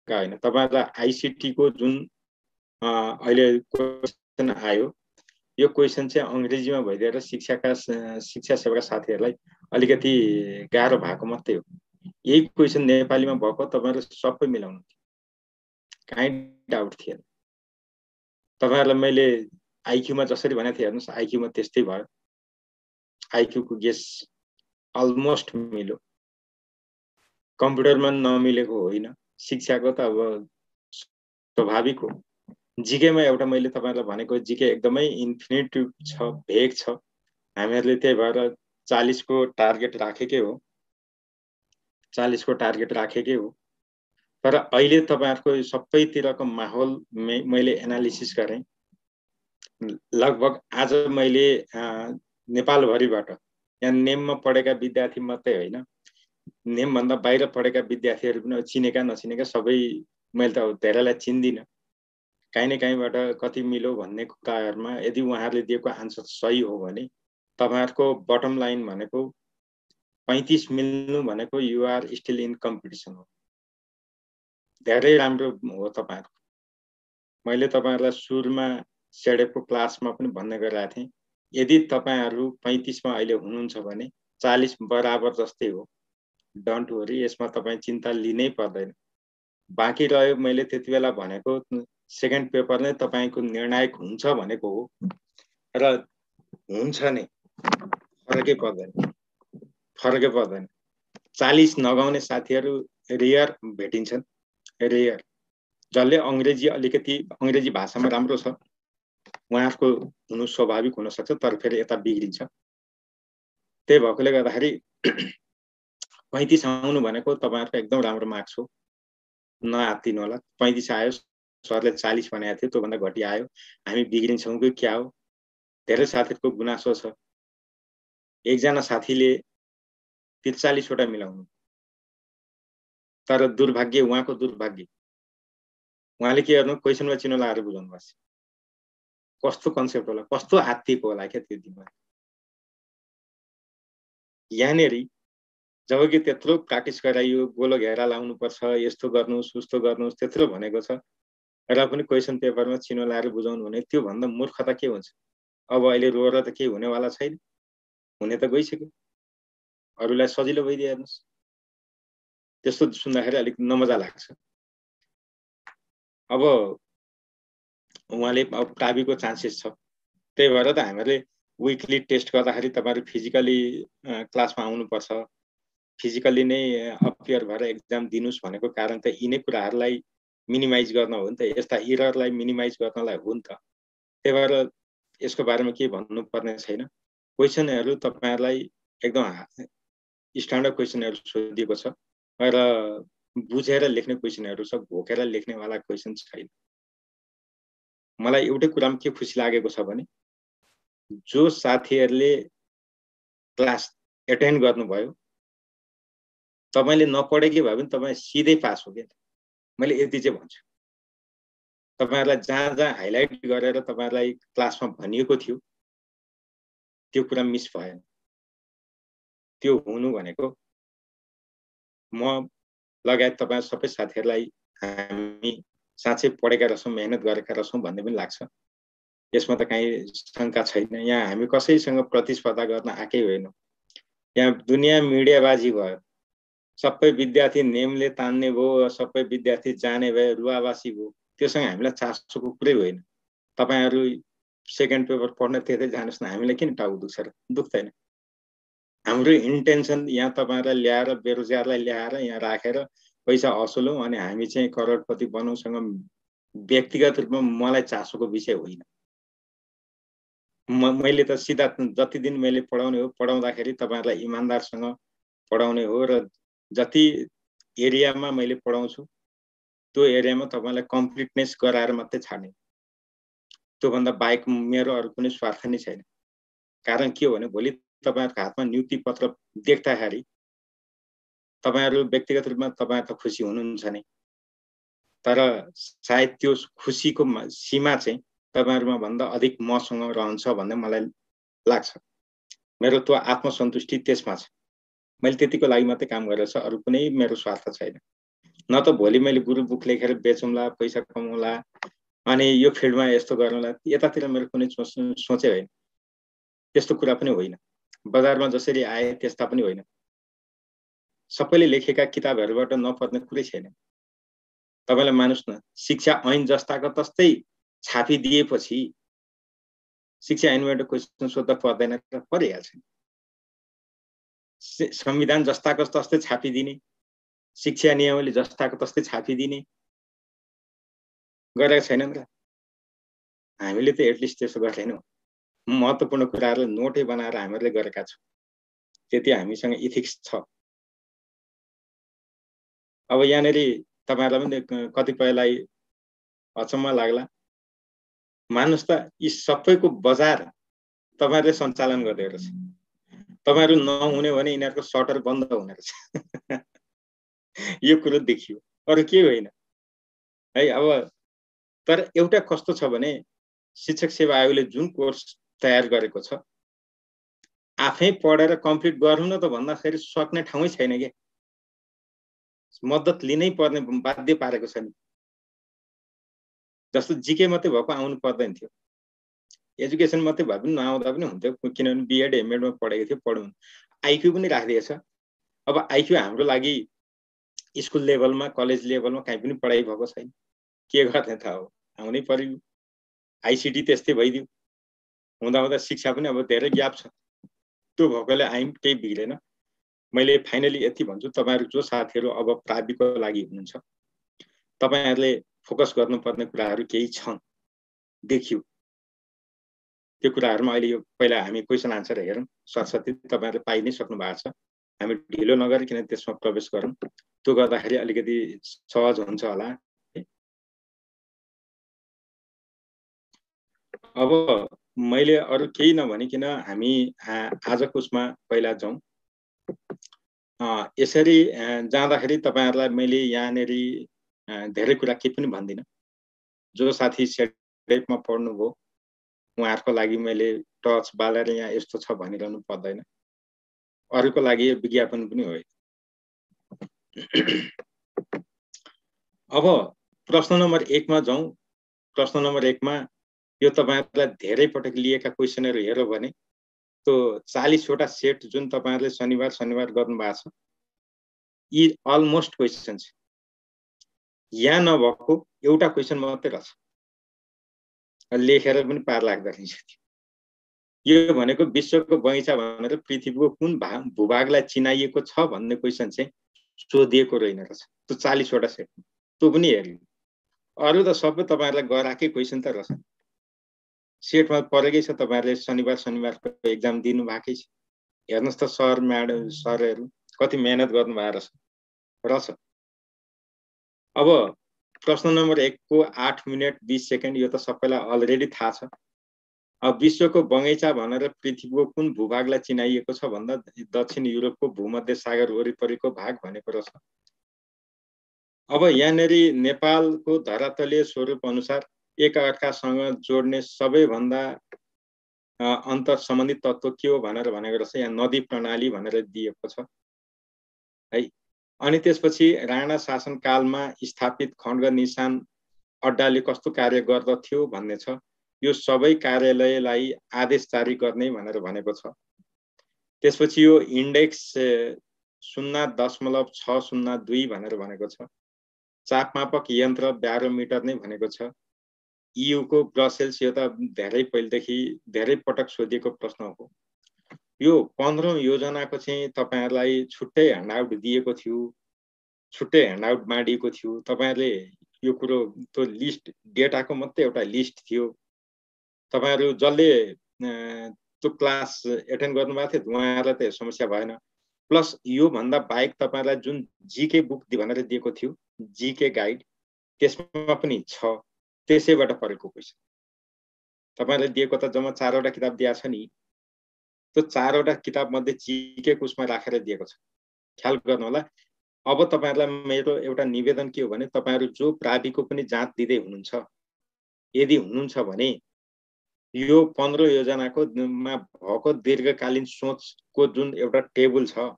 होइन, तपाईहरुलाई आईसीटी को जुन अहिले क्वेशन आयो, यो क्वेशन चाहिँ अंग्रेजीमा भइदिएर शिक्षा सेवाका साथीहरुलाई अलिकति गाह्रो भएको मात्रै हो। यही क्वेशन नेपालीमा भएको तपाईहरु सबै मिलाउनु काहीँ डाउट थिएन। तपाईहरुलाई मैले आईक्यू मा जसरी भनेको थिएँ हेर्नुस्, आईक्यू मा त्यस्तै भयो। आईक्यू को गेस अलमोस्ट मिल्यो। कम्प्युटरमा नमिलेको होइन, शिक्षाको त अब स्वाभाविक हो। जीके मा एउटा मैले तपाईहरुलाई भनेको जीके एकदमै इन्फिनिटिभ छ, भेग छ। हामीहरुले त्यही भएर 40 को टार्गेट राखेकै हो। 40 को टार्गेट राखेकै हो। तर अहिले तपाईहरुको सबैतिरको माहौल मैले एनालिसिस गरेँ। लगभग आज मैले नेपाल भरिबाट यहाँ नेममा पढेका विद्यार्थी मात्रै होइन, नेम भन्दा बाहिर पढेका विद्यार्थीहरु पनि चिनेका नचिनेका सबै मैले त धेरैलाई चिन्दिन। काहीँ न काहीँबाट कति मिल्यो भन्ने कुराहरुमा यदि उहाँहरुले दिएको आन्सर सही हो भने तपाईहरुको बटम लाइन भनेको 35 मिल्नु भनेको you are still in competition हो। धेरै राम्रो हो तपाईहरु। मैले तपाईहरुलाई सुरुमा सेडेपको क्लासमा पनि भन्ने गरिरहेको थिएँ, यदि तपाईहरु 35 मा अहिले हुनुहुन्छ भने 40 बराबर जस्तै हो। डोन्ट वरी, यसमा तपाई चिन्ता लिनै पर्दैन। बाँकी रह्यो मैले त्यतिबेला भनेको सेकेन्ड पेपर नै तपाईको निर्णायक हुन्छ भनेको हो र हुन्छ नै, फरकै पर्दैन। 40 नगाउने साथीहरु रेयर भेटिन्छन्, रेयर। जसले अंग्रेजी भाषामा राम्रो छ उहाँहरुको हुनु स्वाभाविक हुन सक्छ, तर फेरि यता बिग्रिन्छ। त्यही भएकोले गर्दाखेरि 35 आउनु भनेको तपाईहरुको एकदम राम्रो मार्क्स हो। नआत्तिनु होला। 35 आयो, सरले 40 भनेको थियो, त्यो भन्दा घटी आयो, हामी बिग्रिन्छौं कि क्या हो? धेरै साथीहरुको गुनासो छ। एकजना साथीले 43 वटा मिलाउनु, तर दुर्भाग्य उहाँको दुर्भाग्य। उहाँले के गर्नु, क्वेशनमा चिनो लगाएर बुझाउनु भएको छ। कस्तो कन्सेप्ट होला, कस्तो आत्तिको होला क्या त्यो दिमाग। यहाँनेरि जब कि त्यत्रो प्र्याक्टिस गराइयो, गोलो घेरा लाउनु पर्छ, यस्तो गर्नुस्, उस्तो गर्नुस्, त्यत्रो भनेको छ, र पनि क्वेशन पेपरमा चिनो लगाएर बुझाउनु भने त्यो भन्दा मूर्खता के हुन्छ? अब अहिले रोएर त केही हुनेवाला छैन, हुने त गइसक्यो। अरूलाई सजिलो भइदिए हेर्नुस्। त्यस्तो सुन्दाखेरि अलिक नमजा लाग्छ। अब उहाँले अब काबीको चान्सेस छ। त्यही भएर त हामीले वीकली टेस्ट गर्दाखेरि तपाईहरु फिजिकली क्लासमा आउनु पर्छ। फिजिकली नै अपियर भएर एक्जाम दिनुस् भनेको कारण त यिनै कुराहरुलाई मिनिमाइज गर्न हो नि त, यस्ता एररलाई मिनिमाइज गर्नलाई हो नि त। त्यही भएर यसको बारेमा के भन्नु पर्ने छैन। क्वेशनहरु तपाईहरुलाई एकदम स्ट्यान्डर्ड क्वेशनहरु सोधिएको छ र बुझेर लेख्ने क्वेशनहरु छ, घोकेर लेख्ने वाला क्वेशन छैन। मलाई एउटै कुरामा के खुसी लागेको छ भने जो साथीहरुले क्लास एटेन्ड गर्नुभयो, तपाईले नपढेकै भए पनि तपाई सिधै पास हो के। मैले यति चाहिँ भन्छु। तपाईहरुलाई जहाँ हाइलाइट गरेर तपाईहरुलाई क्लासमा भनिएको थियो त्यो कुरा मिस भएन। त्यो हुनु भनेको म लगायत तपाई सबै साथीहरुलाई हामी साँच्चै पढेका रहेछौं, मेहनत गरेका रहेछौं भन्ने पनि लाग्छ। यसमा त कहीं शंका छैन। यहाँ हामी कसैसँग प्रतिस्पर्धा गर्न आकै होइन। यहाँ दुनिया मिडियाबाजी भयो। सबै विद्यार्थी नेमले तान्ने भयो, सबै विद्यार्थी जाने भए, रुवावासी भयो। त्योसँग हामीलाई चासोको कुरै होइन। तपाईहरु सेकेन्ड पेपर पढ्न त्यतै जानुस् न, हामीलाई किन टाउ दुख्छ र? दुख्दैन। हाम्रो इन्टेन्सन यहाँ तपाईहरुलाई ल्याएर, बेरोजगारलाई ल्याएर यहाँ राखेर पैसा असुलौं अनि हामी चाहिँ करोडपति बनौसँग व्यक्तिगत रूपमा मलाई चासोको विषय होइन। मैले त सिधा जति दिन मैले पढाउने हो, पढाउँदाखेरि तपाईहरुलाई इमानदारसँग पढाउने हो र जति एरियामा मैले पढाउँछु त्यो एरियामा तपाईलाई कम्प्लिटनेस गराएर मात्रै छाड्ने। त्यो भन्दा बाहेक मेरो अरु कुनै स्वार्थ नै छैन। कारण के हो भने भोलि तपाईहरुको हातमा नियुक्ति पत्र देख्दाखेरि तपाईहरु व्यक्तिगत रूपमा तपाईहरु त खुसी हुनुहुन्छ नै, तर सायद त्यो खुसीको सीमा चाहिँ तपाईहरुमा भन्दा अधिक मसँग रहन्छ भन्ने मलाई लाग्छ। मेरो त्यो आत्मसन्तुष्टि त्यसमा छ। मैले त्यतिको लागि मात्रै काम गरेको छ, अरु कुनै मेरो स्वार्थ छैन। न त भोलि मैले गुरु बुक लेखेर बेचौँला, पैसा कमाउँला, अनि यो फिल्डमा यस्तो गरौँला, यतातिर मेरो कुनै सोचै होइन। त्यस्तो कुरा पनि होइन। बजारमा जसरी आए त्यस्ता पनि होइन। सबैले लेखेका किताबहरूबाट नपर्ने कुरै छैन। तपाईलाई मानुस् न, शिक्षा ऐन जस्ताको तस्तै छापिदिएपछि शिक्षा ऐनबाट क्वेसन सोध्दा पर्दैन र परिहाल्छ। संविधान जस्ताको तस्तै छापिदिने, शिक्षा नियमावली जस्ताको तस्तै छापिदिने गरेका छैनन् र? हामीले त एटलिस्ट त्यसो गर्दैनौँ। महत्त्वपूर्ण कुराहरूलाई नोटै बनाएर हामीहरूले गरेका छौँ। त्यति हामीसँग इथिक्स छ। अब यहाँनिर तपाईहरुलाई पनि कतिपयलाई अचम्म लाग्ला। मान्नुस् त यी सबैको बजार तपाईहरुले सञ्चालन गर्दै रहेछ। तपाईहरु नहुने भने यिनीहरुको सटर बन्द हुने रहेछ। यो कुरो देखियो, अरु के होइन है। अब तर एउटा कस्तो छ भने शिक्षक सेवा आयोगले जुन कोर्स तयार गरेको छ, आफै पढेर कम्प्लिट गर्नु न त भन्दाखेरि सक्ने ठाउँै छैन के। मद्दत लिनै पर्ने बाध्य पारेको छ नि। जस्तो जीके मात्रै भएको आउनु पर्दैन थियो। एजुकेसन मात्रै भए पनि नआउँदा पनि हुन्थ्यो, किनभने बीएड एमएड मा पढेको थियो, पढौँ। आईक्यू पनि राखिदिएछ। अब आईक्यू हाम्रो लागि स्कुल लेभलमा, कलेज लेभलमा कहीँ पनि पढाइ भएको छैन। के गर्ने त हो, आउनै पर्यो। आईसीटी त्यस्तै भइदियो। हुँदा हुँदा शिक्षा पनि अब धेरै ग्याप छ। त्यो भएकोले आइम केही बिग्रेन। मैले फाइनली यति भन्छु, तपाईहरु जो साथीहरु अब प्राविको लागि हुनुहुन्छ, तपाईहरुले फोकस गर्नुपर्ने कुराहरु केही छन् देखियो। त्यो कुराहरुमा अहिले यो पहिला हामी क्वेशन आन्सर हेरौँ। सरस्वती तपाईहरुले पाइ नै सक्नु भएको छ। हामी ढिलो नगरिकन त्यसमा प्रवेश गरौँ। त्यो गर्दाखेरि अलिकति सहज हुन्छ होला। अब मैले अरु केही नभनिकन हामी आजको उसमा पहिला जाउँ। यसरी जाँदाखेरि तपाईहरुलाई मैले यहाँनेरि धेरै कुरा के पनि भन्दिन। जो साथी सेटमा पढ्नुभयो उहाँहरुको लागि मैले टच बालेर यहाँ यस्तो छ भनिरहनु पर्दैन। अरूको लागि विज्ञापन पनि हो। अब प्रश्न नम्बर 1 मा जाउँ। प्रश्न नम्बर 1 मा यो तपाईहरुलाई धेरै पटक लिएका क्वेशनहरु हेरौँ भने त्यो 40 वटा सेट जुन तपाईहरुले शनिबार गर्नु भएको छ, यी अलमोस्ट क्वेशन छ। यहाँ नभएको एउटा क्वेशन मात्रै रहेछ। लेखेर पनि पार लाग्दैन रहेछ। यो भनेको विश्वको बगैँचा भनेर पृथ्वीको कुन भूभागलाई चिनाइएको छ भन्ने क्वेशन चाहिँ सोधिएको रहेन रहेछ। त्यो 40 वटा सेट। त्यो पनि हेर्नु। अरु त सबै तपाईहरुलाई गराएकै क्वेशन त रहेछ। सेटमा परेकै छ, तपाईहरुले शनिबारको एक्जाम दिनु भएकै छ। हेर्नुस् त सर म्याडम सरहरु कति मेहनत गर्नु भएको रहेछ। अब प्रश्न नम्बर 1 को 8 मिनेट 20 सेकेन्ड यो त सबैलाई अलरेडी थाहा छ। अब विश्वको बगैँचा भनेर पृथ्वीको कुन भूभागलाई चिनाइएको छ भन्दा दक्षिण युरोपको भूमध्य सागर वरिपरिको भाग भनेको रहेछ। अब यहाँनेरि नेपालको धरातलीय स्वरूप अनुसार एकअर्कासँग जोड्ने सबैभन्दा अन्तर सम्बन्धित तत्त्व के हो भनेर भनेको रहेछ। यहाँ नदी प्रणाली भनेर दिएको छ है। अनि त्यसपछि राणा शासनकालमा स्थापित खड्ग निशान अड्डाले कस्तो कार्य गर्दथ्यो भन्ने छ। यो सबै कार्यालयलाई आदेश जारी गर्ने भनेर भनेको छ। त्यसपछि यो इन्डेक्स 0.602 भनेर भनेको छ। चापमापक यन्त्र ब्यारोमिटर नै भनेको छ। EU को ब्रसेल्स यो त धेरै पहिलेदेखि धेरै पटक सोधिएको प्रश्न हो। यो 15औं योजनाको चाहिँ तपाईहरुलाई छुट्टै ह्यान्डआउट दिएको थियो, छुट्टै ह्यान्डआउट बाँडिएको थियो। तपाईहरुले यो कुरो त्यो लिस्ट डेटाको मात्रै एउटा लिस्ट थियो। तपाईहरु जसले त्यो क्लास एटेन्ड गर्नुभएको थियो उहाँहरुलाई त समस्या भएन। प्लस यो भन्दा बाहेक तपाईहरुलाई जुन जीके बुक भनेर दिएको थियो, जीके गाइड, त्यसमा पनि छ। त्यसैबाट परेको क्वेशन। तपाईहरुले दिएको त जम्मा 4 वटा किताब दिएको छ नि। त्यो 4 वटा किताब मध्ये जीके को उसमा राखेर दिएको छ। ख्याल गर्नु होला। अब तपाईहरुलाई मेरो एउटा निवेदन के हो भने तपाईहरु जो प्राविको पनि जाँच दिदै हुनुहुन्छ, यदि हुनुहुन्छ भने यो 15 योजनाको मा भएको दीर्घकालीन सोचको जुन एउटा टेबल छ,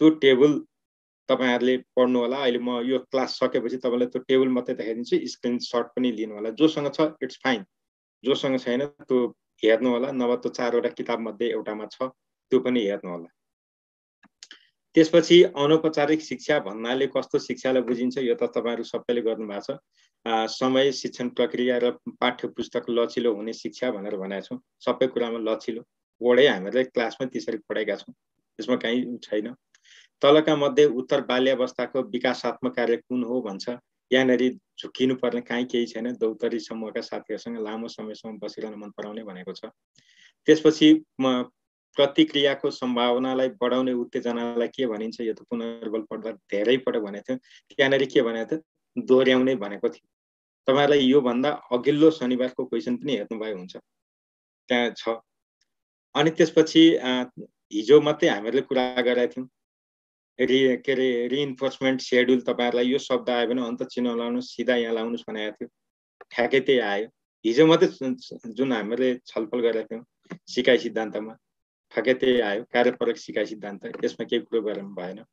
त्यो टेबल तपाईहरुले पढ्नु होला। अहिले म यो क्लास सकेपछि तपाईलाई त्यो टेबल मात्रै देखाइदिन्छु, स्क्रिनशट पनि लिनु होला। जोसँग छ इट्स फाइन, जोसँग छैन त्यो हेर्नु होला, नभए त्यो 4 वटा किताब मध्ये एउटामा छ त्यो पनि हेर्नु होला। त्यसपछि अनौपचारिक शिक्षा भन्नाले कस्तो शिक्षालाई बुझिन्छ यो त तपाईहरु सबैले गर्नु भएको छ। समय, शिक्षण प्रक्रिया र पाठ्य पुस्तक लचिलो हुने शिक्षा भनेर भनेका छौं। सबै कुरामा लचिलो वडै हामीहरुले क्लासमा त्यसरी पढाएका छौं, त्यसमा कहीं छैन। तलका मध्ये उत्तर बाल्यावस्थाको विकासात्मक कार्य कुन हो भन्छ। यहाँनेरि झुकिनु पर्ने कहीं केही छैन। दौतरी समूहका साथीहरुसँग लामो समयसम्म बसिरहन मन पराउने भनेको छ। त्यसपछि प्रतिक्रियाको सम्भावनालाई बढाउने उत्तेजनालाई के भनिन्छ यो त पुनर्बल पढ्दा धेरै पटक भनेको थियो। त्यहाँनेरि के भनेको थियो, दोहोर्याउने भनेको थियो। तपाईहरुलाई यो भन्दा अघिल्लो शनिबारको क्वेशन पनि हेर्नु भए हुन्छ, त्यहाँ छ। अनि त्यसपछि हिजो मात्रै हामीहरुले कुरा गरेका थियौं, रिइन्फोर्समेन्ट शेड्युल। तपाईहरुलाई यो शब्द आयो भने अन्त चिन्ह लाउनु, सिधा यहाँ लाउनुस् भनेको थियो, ठ्याक्कै त्यही आयो। हिजो मात्रै जुन हामीले छलफल गरेका थियौं सिकाइ सिद्धान्तमा, ठ्याक्कै त्यही आयो, कार्यपरक सिकाइ सिद्धान्त। यसमा केही कुरो गर्नु भएन।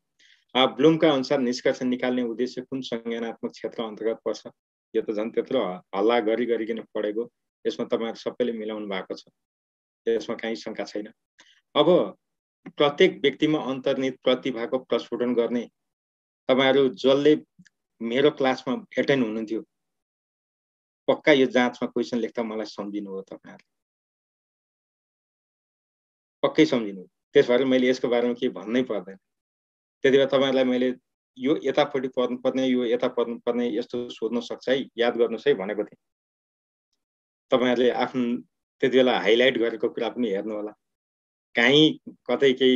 ब्लुमका अनुसार निष्कर्ष निकाल्ने उद्देश्य कुन संज्ञानात्मक क्षेत्र अन्तर्गत पर्छ। यो त झन् त्यत्रो हल्ला गरिकन पढेको, यसमा तपाईहरु सबैले मिलाउनु भएको छ, यसमा कहीं शंका छैन। अब प्रत्येक व्यक्तिमा अन्तर्निहित प्रतिभाको प्रस्फुटन गर्ने, तपाईहरु जसले मेरो क्लासमा एटेन्ड हुनुहुन्थ्यो पक्का यो जाँचमा क्वेशन लेख्दा मलाई सम्झिनु हो, तपाईहरु पक्कै सम्झिनु। त्यसभएर मैले यसको बारेमा केही भन्नै पर्दैन। त्यतिबेला तपाईहरुलाई मैले यो यतापट्टि पढ्नु पर्ने, यो यता पढ्नु पर्ने, यस्तो सोध्न सक्छ है, याद गर्नुस् है भनेको थिएँ। तपाईहरुले आफ्नो त्यतिबेला हाइलाइट गरेको कुरा पनि हेर्नु होला, कहीं कतै केही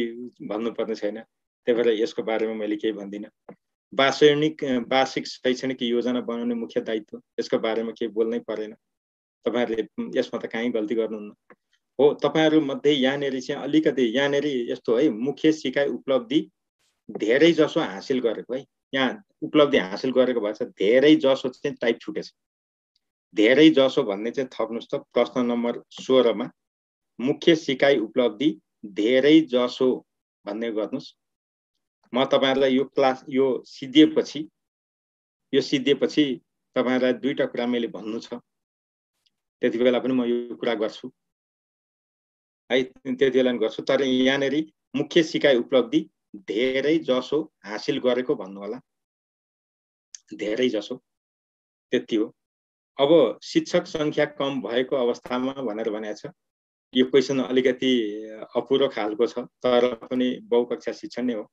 भन्नु पर्ने छैन। त्यसैले यसको बारेमा मैले केही भन्दिन। वार्षिक शैक्षणिक योजना बनाउने मुख्य दायित्व, यसको बारेमा केही बोल्नै परेन। तपाईहरुले यसमा त कहीं गल्ती गर्नुहुन्न हो। तपाईहरु मध्ये यहाँनेरि चाहिँ अलिकति यहाँनेरि यस्तो है, मुख्य सिकाइ उपलब्धि धेरै जसो हासिल गरेको है, यहाँ उपलब्धि हासिल गरेको भएछ, धेरै जसो चाहिँ टाइप छुटेछ। धेरै जसो भन्ने चाहिँ थप्नुस् त प्रश्न नम्बर 16 मा मुख्य सिकाइ उपलब्धि धेरै जसो भन्ने गर्नुस्। म तपाईहरुलाई यो क्लास यो सिद्धिएपछि तपाईहरुलाई दुईटा कुरा मैले भन्नु छ, त्यतिबेला पनि म यो कुरा गर्छु है, त्यतिबेला पनि गर्छु। तर यहाँनेरि मुख्य सिकाइ उपलब्धि धेरै जसो हासिल गरेको भन्नु होला, धेरै जसो, त्यति हो। अब शिक्षक संख्या कम भएको अवस्थामा भनेर भनेको छ। यो क्वेशन अलिकति अपुरो खालको छ, तर पनि बहुकक्षा शिक्षण नै हो।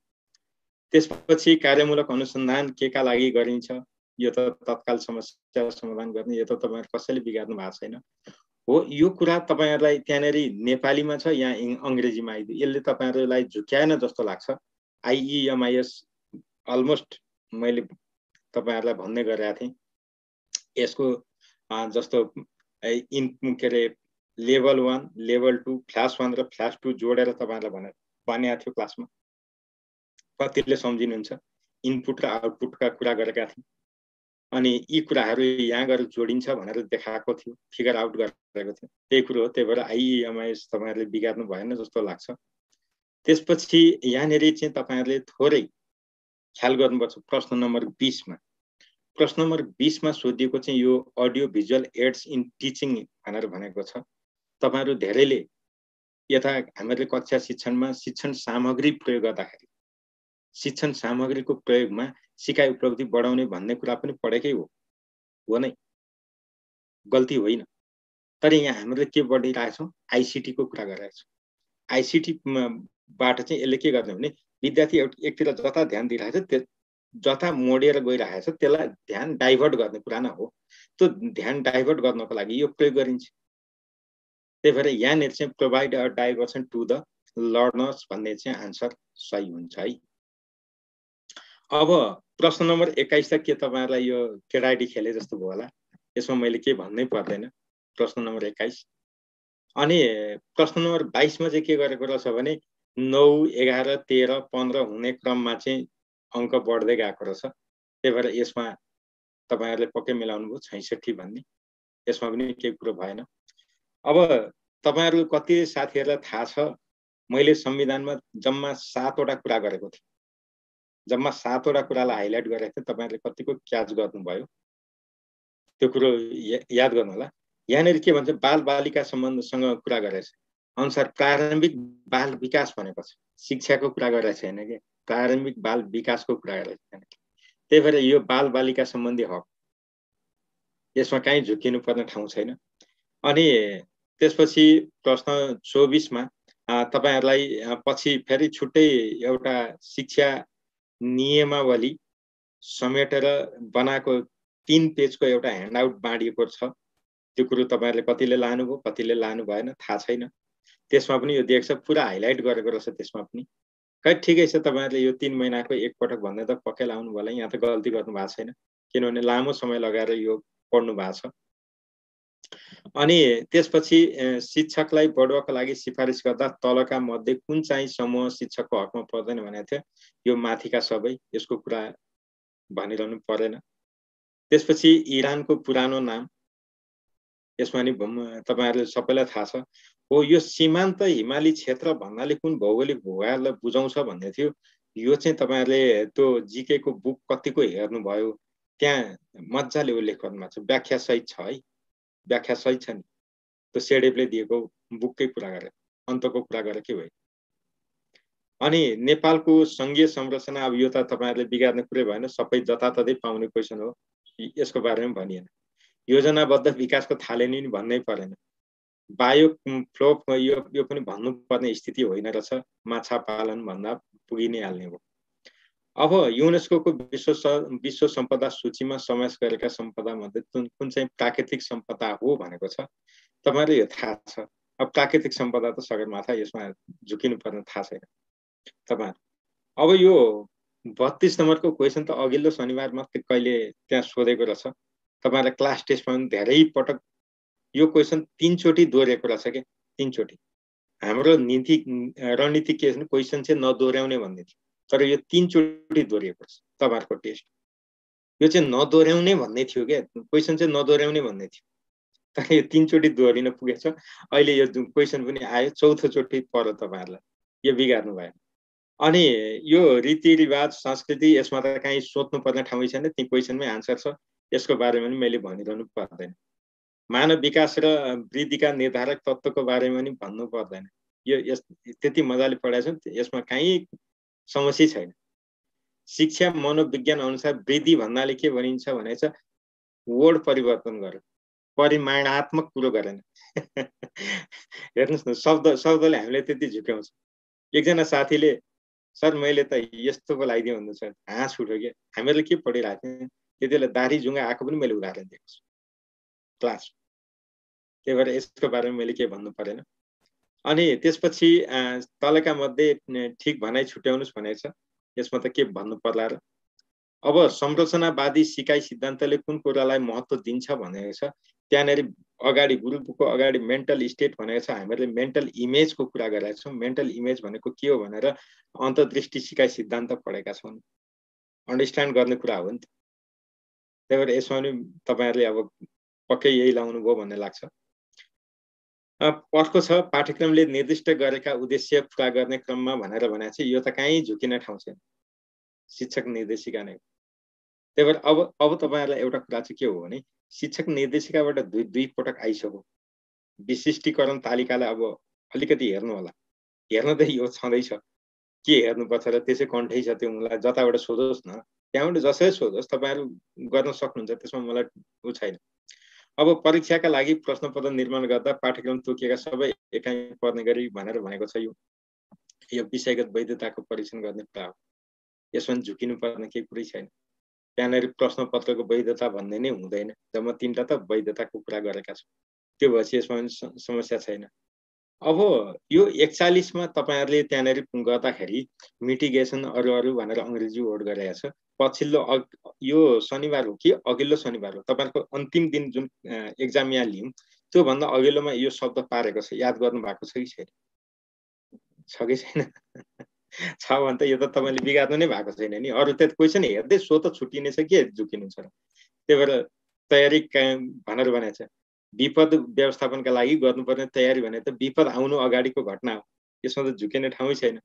त्यसपछि कार्यमूलक अनुसन्धान केका लागि गरिन्छ, यो त तत्काल समस्या समाधान गर्ने, यो त तपाईहरु कसैले बिगार्नु भएको छैन हो। यो कुरा तपाईहरुलाई त्यहाँनेरि नेपालीमा छ, यहाँ अंग्रेजीमा आइदियो। यसले तपाईहरुलाई झुक्याएन जस्तो लाग्छ। आइइएमआइएस अलमोस्ट मैले तपाईहरुलाई भन्ने गरेका थिएँ। यसको जस्तो के रे लेभल 1, लेभल 2, फ्ल्यास 1 र फ्ल्यास 2 जोडेर तपाईहरुलाई भनेको थियो क्लासमा। कतिले सम्झिनुहुन्छ? इनपुट र आउटपुटका कुरा गरेका थियौं। अनि यी कुराहरु यहाँ गएर जोडिन्छ भनेर देखाएको थियो, फिगर आउट गरेको थियो। त्यही कुरो हो। त्यही भएर आइइएमआइएस तपाईहरुले बिगार्नु भएन जस्तो लाग्छ। त्यसपछि यहाँनेरि चाहिँ तपाईहरुले थोरै ख्याल गर्नुपर्छ। प्रश्न नम्बर 20 मा, प्रश्न नम्बर 20 मा सोधिएको चाहिँ यो audio visual aids in teaching भनेर भनेको छ। तपाईहरु धेरैले यता हामीले कक्षा शिक्षणमा शिक्षण सामग्री प्रयोग गर्दाखेरि शिक्षण सामग्रीको प्रयोगमा सिकाइ उपलब्धि बढाउने भन्ने कुरा पनि पढेकै हो नै, गल्ती होइन। तर यहाँ हामीले के पढिरहेछौं, आईसीटी को कुरा गरिरहेछौं। आईसीटी बाट चाहिँ यसले के गर्ने भने विद्यार्थी एकतिर जता ध्यान दिइरहेछ, जता मोडेर गइरहेछ त्यसलाई ध्यान डाइभर्ट गर्ने कुरा न हो। त्यो ध्यान डाइभर्ट गर्नको लागि यो प्रयोग गरिन्छ। त्यही भएर यहाँनिर चाहिँ provide a diversion to the learners भन्ने चाहिँ आन्सर सही हुन्छ है। अब प्रश्न नम्बर 21 त के तपाईहरुलाई यो केडाइडी खेले जस्तो भयो होला, यसमा मैले के भन्नै पर्दैन। प्रश्न नम्बर 21 अनि प्रश्न नम्बर 22 मा चाहिँ के गरेको रहेछ भने 9, 11, 13, 15 हुने क्रममा चाहिँ अंक बढ्दै गएको रहेछ। त्यही भएर यसमा तपाईहरुले पक्कै मिलाउनु भयो 66 भन्ने, यसमा पनि केही कुरो भएन। अब तपाईहरु कति साथीहरुलाई थाहा छ मैले संविधानमा जम्मा 7 वटा कुरा गरेको थिएँ। जम्मा 7 वटा कुरालाई हाइलाइट गरेको थिएँ, तपाईहरुले कतिको क्याच गर्नुभयो त्यो कुरो याद गर्नु होला। यहाँनिर के भन्छ, बाल बालिका सम्बन्धसँग कुरा गरेको छ अनुसार प्रारम्भिक बाल विकास भनेको छ, शिक्षाको कुरा गरेको छैन के, प्रारम्भिक बाल विकासको कुरा गरेको छैन। त्यही भएर यो बाल बालिका सम्बन्धी हक यसमा कहीँ झुकिनु पर्ने ठाउँ छैन। अनि त्यसपछि प्रश्न 24 मा तपाईहरुलाई पछि फेरि छुट्टै एउटा शिक्षा नियमावली समेटेर बनाएको 3 पेजको एउटा ह्यान्डआउट बाँडिएको छ। त्यो कुरो तपाईहरुले कतिले लानुभयो, कतिले लानु भएन थाहा छैन। त्यसमा पनि यो दिएको छ, पुरा हाइलाइट गरेको रहेछ त्यसमा पनि। खै ठिकै छ, तपाईहरुले यो 3 महिनाको एक पटक भन्दै त पक्कै लाउनु भयो होला, यहाँ त गल्ती गर्नु भएको छैन, किनभने लामो समय लगाएर यो पढ्नु भएको छ। अनि त्यसपछि शिक्षकलाई बढुवाको लागि सिफारिस गर्दा तलका मध्ये कुन चाहिँ समूह शिक्षकको हकमा पर्दैन भनेको थियो, यो माथिका सबै, यसको कुरा भनिरहनु परेन। त्यसपछि इरानको पुरानो नाम, यसमा नि तपाईहरुले सबैलाई थाहा छ हो, यो सीमान्त हिमाली क्षेत्र भन्नाले कुन भौगोलिक भूभागलाई बुझाउँछ भन्ने थियो। यो चाहिँ तपाईहरुले त्यो जीके को बुक कतिको हेर्नुभयो, त्यहाँ मज्जाले उल्लेख गर्नुभएको छ, व्याख्या सहित छ है, व्याख्या सहित छ नि, त्यो सेडेपले दिएको बुककै कुरा गरे, अन्तको कुरा गरे के भयो। अनि नेपालको संघीय संरचना, अब यो त तपाईहरुले बिगार्ने कुरै भएन, सबै जताततै पाउने क्वेशन हो, यसको बारेमा भनिएन। योजनाबद्ध विकासको थालनी नि भन्नै परेन। बायो फ्लोप यो पनि भन्नुपर्ने स्थिति होइन रहेछ, माछा पालन भन्दा पुगि नै हाल्ने हो। अब युनेस्को को विश्व सम्पदा सूचीमा समावेश गरेका सम्पदा मध्ये कुन चाहिँ प्राकृतिक सम्पदा हो भनेको छ, तपाईहरुले यो थाहा छ। अब प्राकृतिक सम्पदा त सगरमाथा, यसमा झुकिनु पर्ने थाहा छैन तपाईहरु। अब यो 32 नम्बरको क्वेशन त अघिल्लो शनिबार मात्रै कहिले त्यहाँ सोधेको रहेछ, तपाईहरुलाई क्लास टेस्टमा पनि धेरै पटक यो क्वेशन 3 चोटी दोहोरेको रहेछ के, 3 चोटी। हाम्रो रणनीति के छ, क्वेशन चाहिँ नदोहोर्याउने भन्ने थियो, तर यो 3 चोटी दोहोरिएको छ तपाईहरुको टेस्ट। यो चाहिँ नदोहोर्याउने भन्ने थियो के, क्वेशन चाहिँ नदोहोर्याउने भन्ने थियो, तर यो 3 चोटी दोहोरिन पुगेछ। अहिले यो क्वेशन पनि आयो, चौथो चोटी पर्यो तपाईहरुलाई, यो बिगार्नु भयो। अनि यो रीतिरिवाज संस्कृति, यसमा त कहीँ सोध्नु पर्ने ठाउँ छैन, ती क्वेशनमै आन्सर छ, यसको बारेमा पनि मैले भनिरहनु पर्दैन। मानव विकास र वृद्धिका निर्धारक तत्त्वको बारेमा पनि भन्नु पर्दैन, यो त्यति मजाले पढाएको छ, यसमा कहीँ समस्या छैन। शिक्षा मनोविज्ञान अनुसार वृद्धि भन्नाले के भनिन्छ भनेछ, वर्ड परिवर्तन गर, परिमाणात्मक कुरो गरेन। हेर्नुस् न, शब्दले हामीले त्यति झुक्याउँछ। एकजना साथीले सर मैले त यस्तोको लगाइदिएँ भन्नु छ, हाँस उठ्यो के। हामीहरूले के पढिरहेको थियौँ त्यतिबेला, दाढी जुङ्गा आएको पनि मैले उदाहरण दिएको छु क्लास। त्यही भएर यसको बारेमा मैले के भन्नु परेन। अनि त्यसपछि तलका मध्ये ठिक भनाइ छुट्याउनुस् भनेको छ, यसमा त के भन्नु पर्ला र। अब संरचनावादी सिकाइ सिद्धान्तले कुन कुरालाई महत्त्व दिन्छ भनेको छ, त्यहाँनेरि अगाडि गुरुको अगाडि मेन्टल स्टेट भनेको छ, हामीले मेन्टल इमेजको कुरा गरेका छौँ। मेन्टल इमेज भनेको के हो भनेर अन्तर्दृष्टि सिकाइ सिद्धान्त पढेका छौँ, अन्डरस्ट्यान्ड गर्ने कुरा हो नि त। त्यही भएर यसमा पनि तपाईहरुले अब पक्कै यही लाउनु भयो भन्ने लाग्छ। अर्को छ, पाठ्यक्रमले निर्दिष्ट गरेका उद्देश्य पूरा गर्ने क्रममा भनेर भनेको छ, यो त कहीँ झुकिने ठाउँ छैन, शिक्षक निर्देशिका नै। त्यही भएर अब तपाईहरुलाई एउटा कुरा चाहिँ के हो भने, शिक्षक निर्देशिकाबाट दुई पटक आइसक्यो, विशिष्टीकरण तालिकालाई अब अलिकति हेर्नु होला। हेर्न त यो छँदैछ, के हेर्नुपर्छ र त्यसै कन्ठै छ, त्यो मलाई जताबाट सोधोस् न, त्यहाँबाट जसै सोधोस् तपाईहरु गर्न सक्नुहुन्छ, त्यसमा मलाई उ छैन। अब परीक्षाका लागि प्रश्नपत्र निर्माण गर्दा पाठ्यक्रम तोकिएका सबै एकाइ पर्ने गरी भनेर भनेको छ। यो विषयगत वैधताको परीक्षण गर्ने कुरा हो, यसमा झुकिनु पर्ने केही कुरै छैन। त्यहाँनेरि प्रश्नपत्रको वैधता भन्ने नै हुँदैन, जम्मा 3टा त वैधताको कुरा गरेका छौँ, त्यो भएपछि यसमा समस्या छैन। अब यो 41 मा तपाईहरुले त्यहाँनेरि गर्दाखेरि मिटिगेसन अरु भनेर अंग्रेजी वर्ड गरेको छ। पछिल्लो यो शनिबार हो कि अघिल्लो शनिबार हो, तपाईहरुको अन्तिम दिन जुन एक्जाम यहाँ लियौं, त्यो भन्दा अघिल्लोमा यो शब्द पारेको छ, याद गर्नु भएको छ कि छैन? छ कि छैन? छ भने त यो त तपाईले बिगार्नु नै भएको छैन नि। अरु त क्वेशन हेर्दै सो त छुटिने छ, के झुकिनु छ र। त्यही भएर तयारी भनेर भनेको छ। विपद व्यवस्थापनका लागि गर्नुपर्ने तयारी भने त विपद आउनु अगाडिको घटना हो, यसमा त झुकिने ठाउँै छैन।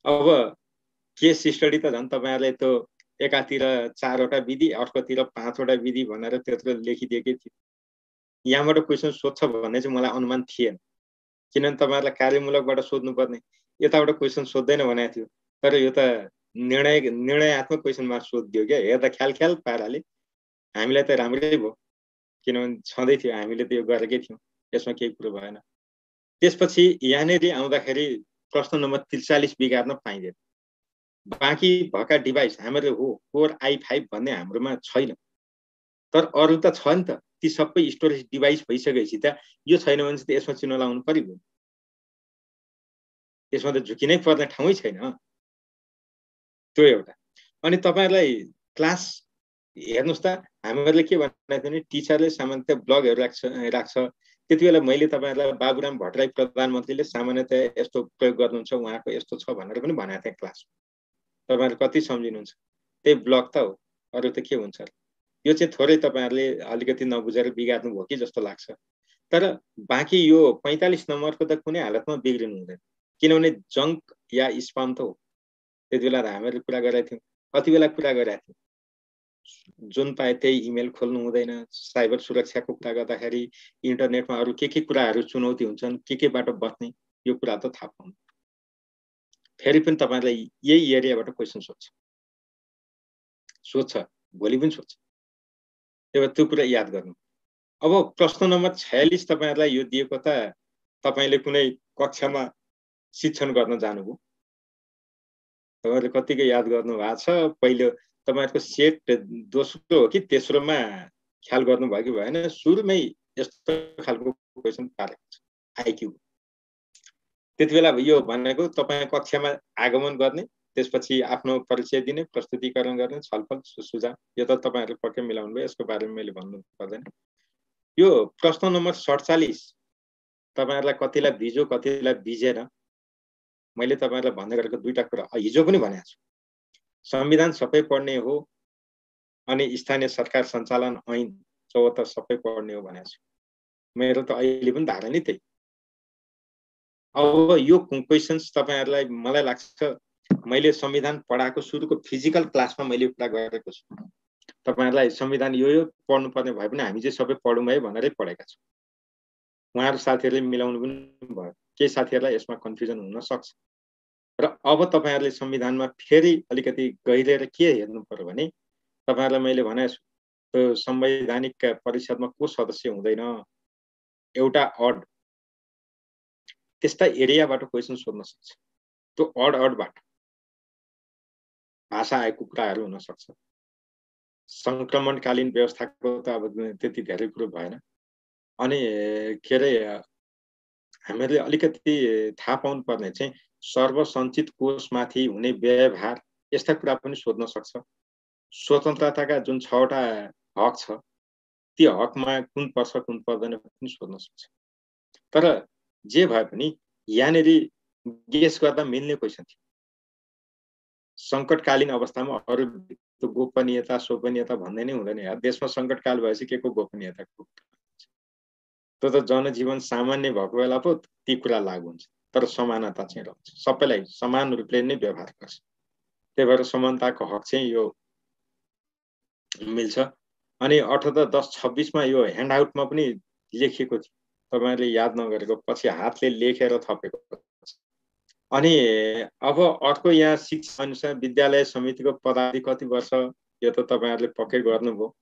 अब केस स्टडी त झन् तपाईँहरूले त्यो एकातिर 4वटा विधि अर्कोतिर 5वटा विधि भनेर त्यत्रो लेखिदिएकै थियो। यहाँबाट क्वेसन सोध्छ भन्ने चाहिँ मलाई अनुमान थिएन, किनभने तपाईँहरूलाई कार्यमूलकबाट सोध्नुपर्ने, यताबाट क्वेसन सोध्दैन भनेको थियो। तर यो त निर्णयात्मक क्वेसनमा सोधिदियो क्या। हेर्दा ख्याल पाराले हामीलाई त राम्रै भयो, किनभने छँदै थियो, हामीले त यो गरेकै थियौँ, यसमा केही कुरो भएन। त्यसपछि यहाँनिर आउँदाखेरि प्रश्न नम्बर 43 बिगार्न पाइँदैन। बाँकी भएका डिभाइस हाम्रो हो कोर i5 भन्ने हाम्रोमा छैन, तर अरू त छ नि त। ती सबै स्टोरेज डिभाइस भइसकेपछि त यो छैन भने चाहिँ यसमा चिनो लाउनु पर्यो, यसमा त झुकिनै पर्ने ठाउँै छैन। त्यो एउटा। अनि तपाईहरुलाई क्लास हेर्नुस् त, हामीहरूले के भनेको थियो भने टिचरले सामान्यतया ब्लगहरु राख्छ। त्यतिबेला मैले तपाईहरुलाई बाबुराम भट्टराई प्रधानमन्त्रीले सामान्यतया यस्तो प्रयोग गर्नुहुन्छ, उहाँको यस्तो छ भनेर पनि भनेको थिए क्लास। तपाईहरु कति सम्झिनुहुन्छ? त्यही ब्लग त हो, अरु त के हुन्छ? यो चाहिँ थोरै तपाईहरुले अलिकति नबुझेर बिगार्नु भयो कि जस्तो लाग्छ। तर बाँकी यो 45 नम्बरको त कुनै हालतमा बिग्रिनु हुँदैन, किनभने जंक या स्पाम त हो। त्यतिबेला हामीले कुरा गरेका थियौं, कति बेला कुरा गरेका थियौं, जुन पाए त्यही इमेल खोल्नु हुँदैन, साइबर सुरक्षाको कुरा गर्दाखेरि इन्टरनेटमा अरु के कुराहरु चुनौती हुन्छन्, के बाट बच्ने, यो कुरा त थाहा पाउनु। फेरि पनि तपाईहरुलाई यही एरियाबाट क्वेशन सोध्छ, भोलि पनि सोध्छ। त्यो कुरा याद गर्नु। अब प्रश्न नम्बर 46 तपाईहरुलाई यो दिएको त तपाईले कुनै कक्षामा शिक्षण गर्न जानुभयो, तपाईहरुले कतिको याद गर्नु भएको छ? पहिलो तपाईहरुको सेट दोस्रो हो कि तेस्रोमा ख्याल गर्नु भयो कि भएन? सुरुमै यस्तो खालको क्वेशन पारेको छ आईक्यू। त्यतिबेला यो भनेको तपाई कक्षामा आगमन गर्ने, त्यसपछि आफ्नो परिचय दिने, प्रस्तुतिकरण गर्ने, छलफल सुझाव, यो त तपाईहरुले पक्कै मिलाउनु भयो, यसको बारेमा मैले भन्नु पर्दैन। यो प्रश्न नम्बर 47 तपाईहरुलाई कतिलाई भिजो कतिलाई भिजेन, मैले तपाईहरुलाई भन्दै गरेको दुईटा कुरा हिजो पनि भनेको छु। संविधान सबै पढ्ने हो अनि स्थानीय सरकार सञ्चालन ऐन 74 सबै पढ्ने हो भनेको छु। मेरो त अहिले पनि धारणा नै त्यही। अब यो क्वेशन्स तपाईहरुलाई मलाई लाग्छ मैले संविधान पढाएको सुरुको फिजिकल क्लासमा मैले कुरा गरेको छु। तपाईहरुलाई संविधान यो पढ्नुपर्ने भए पनि हामी चाहिँ सबै पढौँ है भनेरै पढेका छौँ। उहाँहरु साथीहरुले मिलाउनु पनि भयो, केही साथीहरुलाई यसमा कन्फ्युजन हुन सक्छ। र अब तपाईहरुले संविधानमा फेरि अलिकति गहिरेर के हेर्नु पर्यो भने तपाईहरुलाई मैले भनेको छु त्यो संवैधानिक परिषदमा को सदस्य हुँदैन, एउटा अड त्यस्ता एरियाबाट क्वेशन सोध्न सक्छ। त्यो अडबाट भाषा आएको कुराहरु हुन सक्छ। संक्रमणकालीन व्यवस्थाको त अब त्यति धेरै कुरो भएन। अनि के रे हामीले अलिकति थाहा पाउनु पर्ने चाहिँ सर्वसञ्चित कोषमाथि हुने व्ययभार, यस्ता कुरा पनि सोध्न सक्छ। स्वतन्त्रताका जुन 6वटा हक छ, ती हकमा कुन पर्छ कुन पर्दैन पनि सोध्न सक्छ। तर जे भए पनि यहाँनेर गेस गर्दा मिल्ने क्वेशन थियो। संकटकालीन अवस्थामा अरु गोपनीयता सोपनीयता भन्दै नै हुँदैन यार। देशमा संकटकाल भएपछि के को गोपनीयता? त्यो त जनजीवन सामान्य भएको बेला पो ती कुरा लागू हुन्छ, तर समानता चाहिँ रहन्छ, सबैलाई समान रूपले नै व्यवहार गर्छ। त्यही भएर समानताको हक चाहिँ यो मिल्छ। अनि 78 10 26 मा यो ह्यान्डआउटमा पनि लेखिएको थियो, तपाईहरुले याद नगरेको पछि हातले लेखेर थपेको। अनि अब अर्को यहाँ शिक्षा अनुसार विद्यालय समितिको पदावधि कति वर्ष, यो त तपाईहरुले पक्कै गर्नुभयो।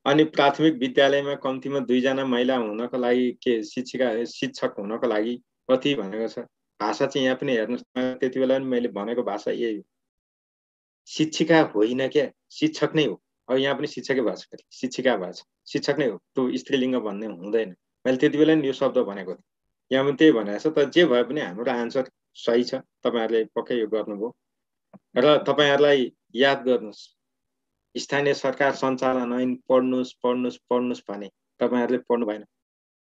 अनि प्राथमिक विद्यालयमा कम्तीमा 2 जना महिला हुनको लागि के शिक्षक हुनको लागि कति भनेको छ। भाषा चाहिँ यहाँ पनि हेर्नुस्, त्यतिबेला पनि मैले भनेको भाषा यही हो। शिक्षिका होइन के, शिक्षक नै हो। अब यहाँ पनि शिक्षकै भएको छ, शिक्षिका भएको छ, शिक्षक नै हो। त्यो स्त्रीलिङ्ग भन्ने हुँदैन। मैले त्यतिबेला नि यो शब्द भनेको थिएँ, यहाँ पनि त्यही भनेको छ। तर जे भए पनि हाम्रो आन्सर सही छ, तपाईहरुले पक्कै यो गर्नुभयो। र तपाईहरुलाई याद गर्नुस्, स्थानीय सरकार सञ्चालन ऐन पढ्नुस् भने तपाईहरुले पढ्नु भएन।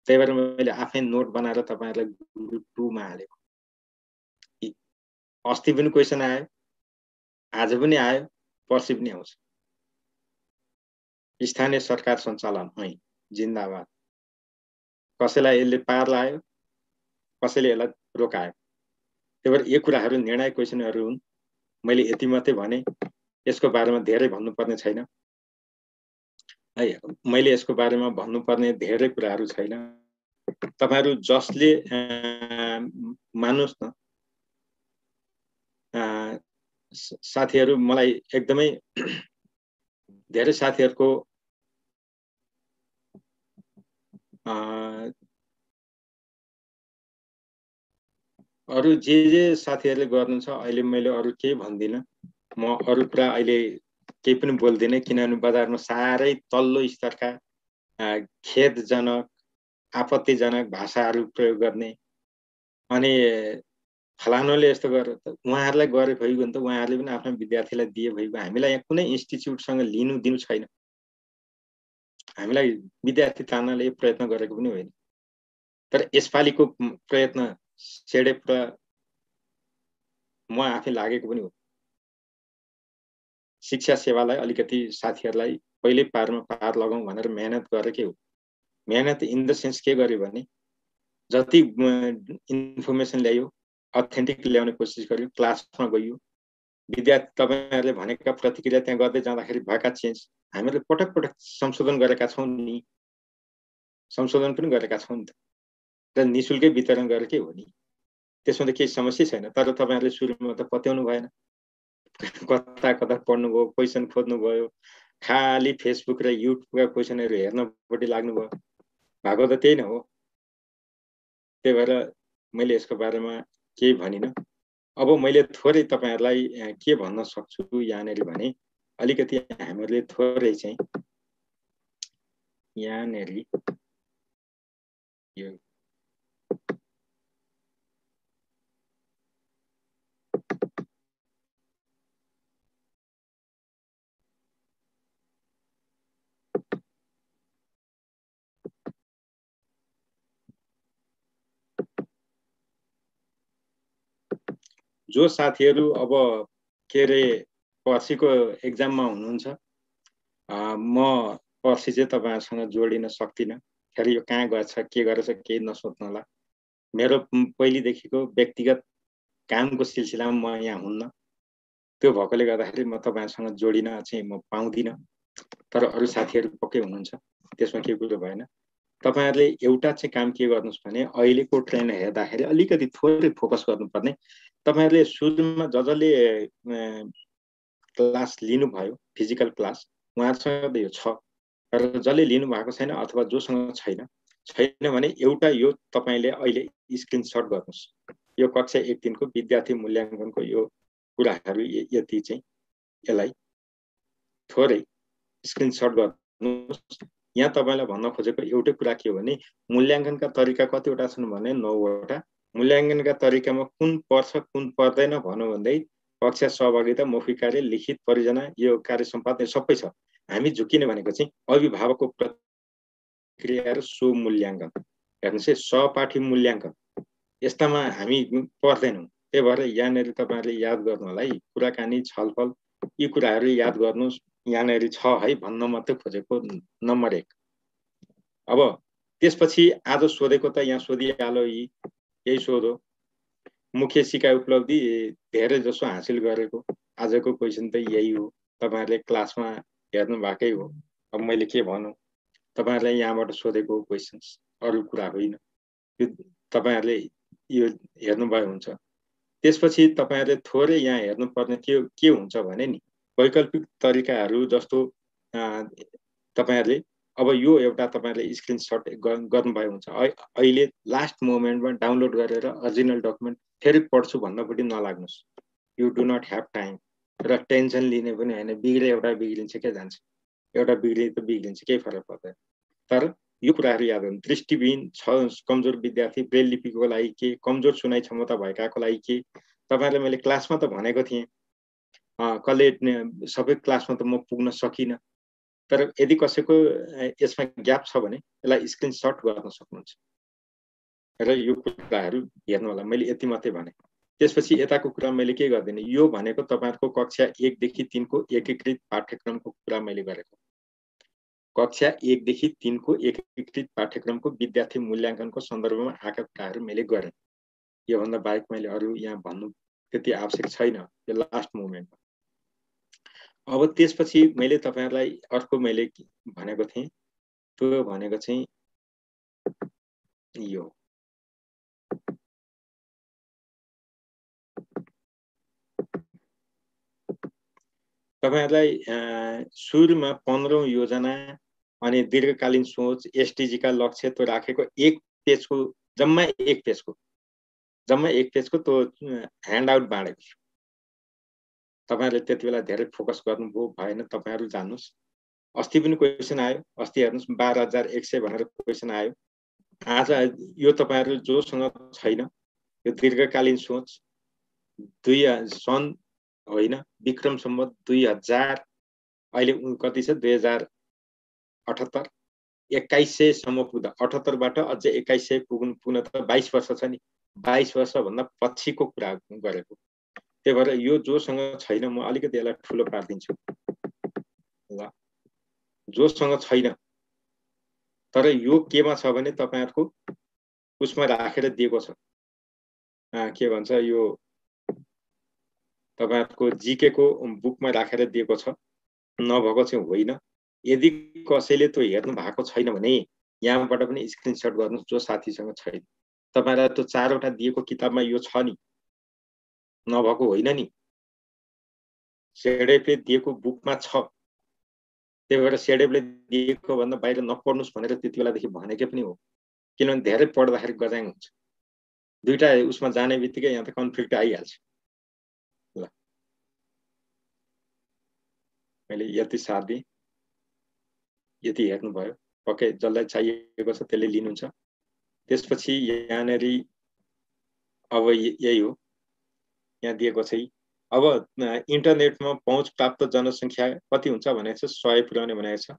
त्यही भएर मैले आफै नोट बनाएर तपाईहरुलाई ग्रुप 2 मा हालेको। अस्ति पनि क्वेशन आयो, आज पनि आयो, पर्सि पनि आउँछ। स्थानीय सरकार सञ्चालन ऐन जिन्दाबाद। कसैलाई यसले पार लायो, कसैले यसलाई रोकायो। त्यही भएर यो कुराहरु निर्णायक क्वेशनहरु हुन्। मैले यति मात्रै भने, यसको बारेमा धेरै भन्नुपर्ने छैन है। मैले यसको बारेमा भन्नुपर्ने धेरै कुराहरू छैन। तपाईहरु जसले मान्नुस् न साथीहरु, मलाई एकदमै धेरै साथीहरुको अरु जे साथीहरुले गर्नुहुन्छ, अहिले मैले अरु केही भन्दिन। म अरु कुरा अहिले केही पनि बोल्दिन, किनभने बजारमा सारै तल्लो स्तरका खेदजनक, आपत्तिजनक भाषाहरू प्रयोग गर्ने, अनि फलानुले यस्तो गर, उहाँहरूलाई गरे भइगयो भने त उहाँहरूले पनि आफ्नो विद्यार्थीलाई दिए भइगयो। हामीलाई यहाँ कुनै इन्स्टिच्युटसँग लिनु दिनु छैन। हामीलाई विद्यार्थी तान्नले प्रयत्न गरेको पनि होइन। तर यसपालिको प्रयत्न सेडेप र म आफै लागेको पनि हो। शिक्षा सेवालाई अलिकति साथीहरूलाई पहिल्यै पारमा पार लगाउँ भनेर मेहनत गरेकै हो। मेहनत इन द सेन्स के गर्यो भने, जति इन्फर्मेसन ल्यायो, अथेन्टिक ल्याउने कोसिस गर्यो, क्लासमा गयो, विद्यार्थी तपाईहरुले भनेका प्रतिक्रिया त्यहाँ गर्दै जाँदाखेरि भएका चेन्ज हामीले पटक पटक संशोधन गरेका छौं नि। संशोधन पनि गरेका छौं नि त। र निशुल्कै वितरण गरेकै हो नि। त्यसमा त केही समस्या छैन। तर तपाईहरुले सुरुमा त पत्याउनु भएन। कता कता पढ्नु भयो, क्वेशन खोज्नु भयो, खाली फेसबुक र युट्युबका क्वेशनहरु हेर्नपट्टि लाग्नु भयो। भएको त त्यही न हो। त्यही भएर मैले यसको बारेमा केही भनिन। अब मैले थोरै तपाईहरुलाई के भन्न सक्छु यहाँनेरि भने, अलिकति हामीले थोरै चाहिँ यहाँनेरि यो जो साथीहरु अब के रे पर्सिको एक्जाममा हुनुहुन्छ, म पर्सि चाहिँ तपाईहरुसँग जोडिन सक्दिन। फेरि यो कहाँ गएछ के गरेछ केही नसोध्नु होला। मेरो पहिलेदेखिको व्यक्तिगत कामको सिलसिलामा म यहाँ हुन्न। त्यो भएकोले गर्दाखेरि म तपाईहरुसँग जोडिन चाहिँ म पाउँदिन। तर अरु साथीहरु पक्कै हुनुहुन्छ, त्यसमा केही कुरो भएन। तपाईहरुले एउटा चाहिँ काम के गर्नुस् भने, अहिलेको ट्रेन्ड हेर्दाखेरि अलिकति थोरै फोकस गर्नुपर्ने। तपाईहरुले सुरुमा जजले क्लास लिनु भयो, फिजिकल क्लास, उहाँहरुसँग त यो छ। तर जसले लिनु भएको छैन अथवा जोसँग छैन भने एउटा यो तपाईले अहिले स्क्रिनशट गर्नुस्। यो कक्षा 1 दिनको विद्यार्थी मूल्याङ्कनको यो कुराहरु यति चाहिँ यसलाई थोरै स्क्रिनशट गर्नुस्। यहाँ तपाईलाई भन्न खोजेको एउटै कुरा के हो भने, मूल्याङ्कनका तरिका कतिवटा छन् भने 9 वटा। मूल्याङ्कनका तरिकामा कुन पर्छ कुन पर्दैन भन्नु भन्दै कक्षा सहभागिता, मौखिक कार्य, लिखित परियोजना, यो कार्य सम्पादन सबै छ। हामी झुकिने भनेको चाहिँ अभिभावकको प्रतिक्रिया र सो मूल्याङ्कन। हेर्नुस् है, सहपाठी मूल्याङ्कन यस्तामा हामी पर्दैनौं। त्यही भएर यहाँनेरि तपाईहरुले याद गर्नु होला है, कुराकानी छलफल यी कुराहरु याद गर्नुस्। यहाँनेरि छ है भन्न मात्रै खोजेको नम्बर 1। अब त्यसपछि आज सोधेको त यहाँ सोधिहालो, यही सोधो। मुख्य सिकाइ उपलब्धि धेरै जसो हासिल गरेको आजको क्वेशन त यही हो। तपाईहरुले क्लासमा हेर्नु भएकै हो। अब मैले के भनौं, तपाईहरुले यहाँबाट सोधेको क्वेशन्स, अरु कुरा होइन। यो तपाईहरुले यो हेर्नु भए हुन्छ। त्यसपछि तपाईहरुले थोरै यहाँ हेर्नुपर्ने के हुन्छ भने नि, वैकल्पिक तरिकाहरु जस्तो तपाईहरुले अब यो एउटा तपाईहरुले स्क्रिनशट गर्नु भए हुन्छ। अहिले लास्ट मोमेन्टमा डाउनलोड गरेर ओरिजिनल डकुमेन्ट फेरि पढ्छु भन्नपट्टि नलाग्नुस्। You do not have time र टेन्सन लिने पनि हैन। बिग्रे एउटा बिग्रिन्छ के जान्छ, एउटा बिग्रिए त बिग्रिन्छ, केही फरक पर्दैन। तर यो कुराहरु याद गर्नु। दृष्टिविहीन छ, कमजोर विद्यार्थी, ब्रेल लिपिको लागि के, कमजोर सुनाइ क्षमता भएकाको लागि के, तपाईहरुले मैले क्लासमा त भनेको थिएँ। कले सबै क्लासमा त म पुग्न सकिन। तर यदि कसैको यसमा ग्याप छ भने यसलाई स्क्रिनशट गर्न सक्नुहुन्छ। र यो कुराहरु हेर्नु होला। मैले यति मात्रै भने। त्यसपछि यताको कुरा मैले के गर्दिन, यो भनेको तपाईहरुको कक्षा 1 देखि 3 को एकीकृत पाठ्यक्रमको कुरा मैले गरेको। कक्षा 1 देखि 3 को एकीकृत पाठ्यक्रमको विद्यार्थी मूल्याङ्कनको सन्दर्भमा आएका कुराहरु मैले गरे। यो भन्दा बाहेक मैले अरु यहाँ भन्नु त्यति आवश्यक छैन यो लास्ट मोमेन्टमा। अब त्यसपछि मैले तपाईहरुलाई अर्को मैले भनेको थिएँ, त्यो भनेको चाहिँ यो तपाईहरुलाई सुरुमा 15औं योजना अनि दीर्घकालीन सोच एसडीजी का लक्ष्य त्यो राखेको एक पेजको जम्मा एक पेजको त्यो ह्यान्डआउट बाँडेको छु। तपाईहरुले त्यतिबेला धेरै फोकस गर्नुभयो भएन, तपाईहरु जान्नुस्। अस्ति पनि क्वेशन आयो, अस्ति हेर्नुस् 12100 भनेर क्वेशन आयो। आज यो तपाईहरु जोसँग छैन यो दीर्घकालीन सोच सन् होइन विक्रम सम्वत 2000 अहिले कति छ 2078 2100 सम्म पुग्दा 78 बाट अझै 2100 पुग्न त 22 वर्ष छ नि। 22 वर्ष भन्दा पछिको कुरा गरेको। त्यही भएर यो जोसँग छैन म अलिकति यसलाई ठुलो पार्दिन्छु ल। जोसँग छैन तर यो केमा छ भने तपाईहरुको उसमा राखेर दिएको छ। के भन्छ यो तपाईहरुको जीके को बुकमा राखेर दिएको छ, नभएको चाहिँ होइन। यदि कसैले त्यो हेर्नु भएको छैन भने यहाँबाट पनि स्क्रिनशट गर्नुस् जो साथीसँग छैन। तपाईहरुलाई त्यो 4 वटा दिएको किताबमा यो छ नि, नभएको होइन नि। सेडेपले दिएको बुकमा छ। त्यही भएर सेडेपले दिएको भन्दा बाहिर नपढ्नुस् भनेर त्यतिबेलादेखि भनेकै पनि हो। किनभने धेरै पढ्दाखेरि गजाङ हुन्छ। दुईटा उसमा जाने बित्तिकै यहाँ त कन्फ्लिक्ट आइहाल्छ। ल मैले यति साथ दिएँ, यति हेर्नुभयो। पक्कै जसलाई चाहिएको छ त्यसले लिनुहुन्छ। त्यसपछि यहाँनेरि अब यही हो, यहाँ दिएको छ। अब इन्टरनेटमा पहुँच प्राप्त जनसङ्ख्या कति हुन्छ भनेको छ 100 पुर्याउने भनेको छ।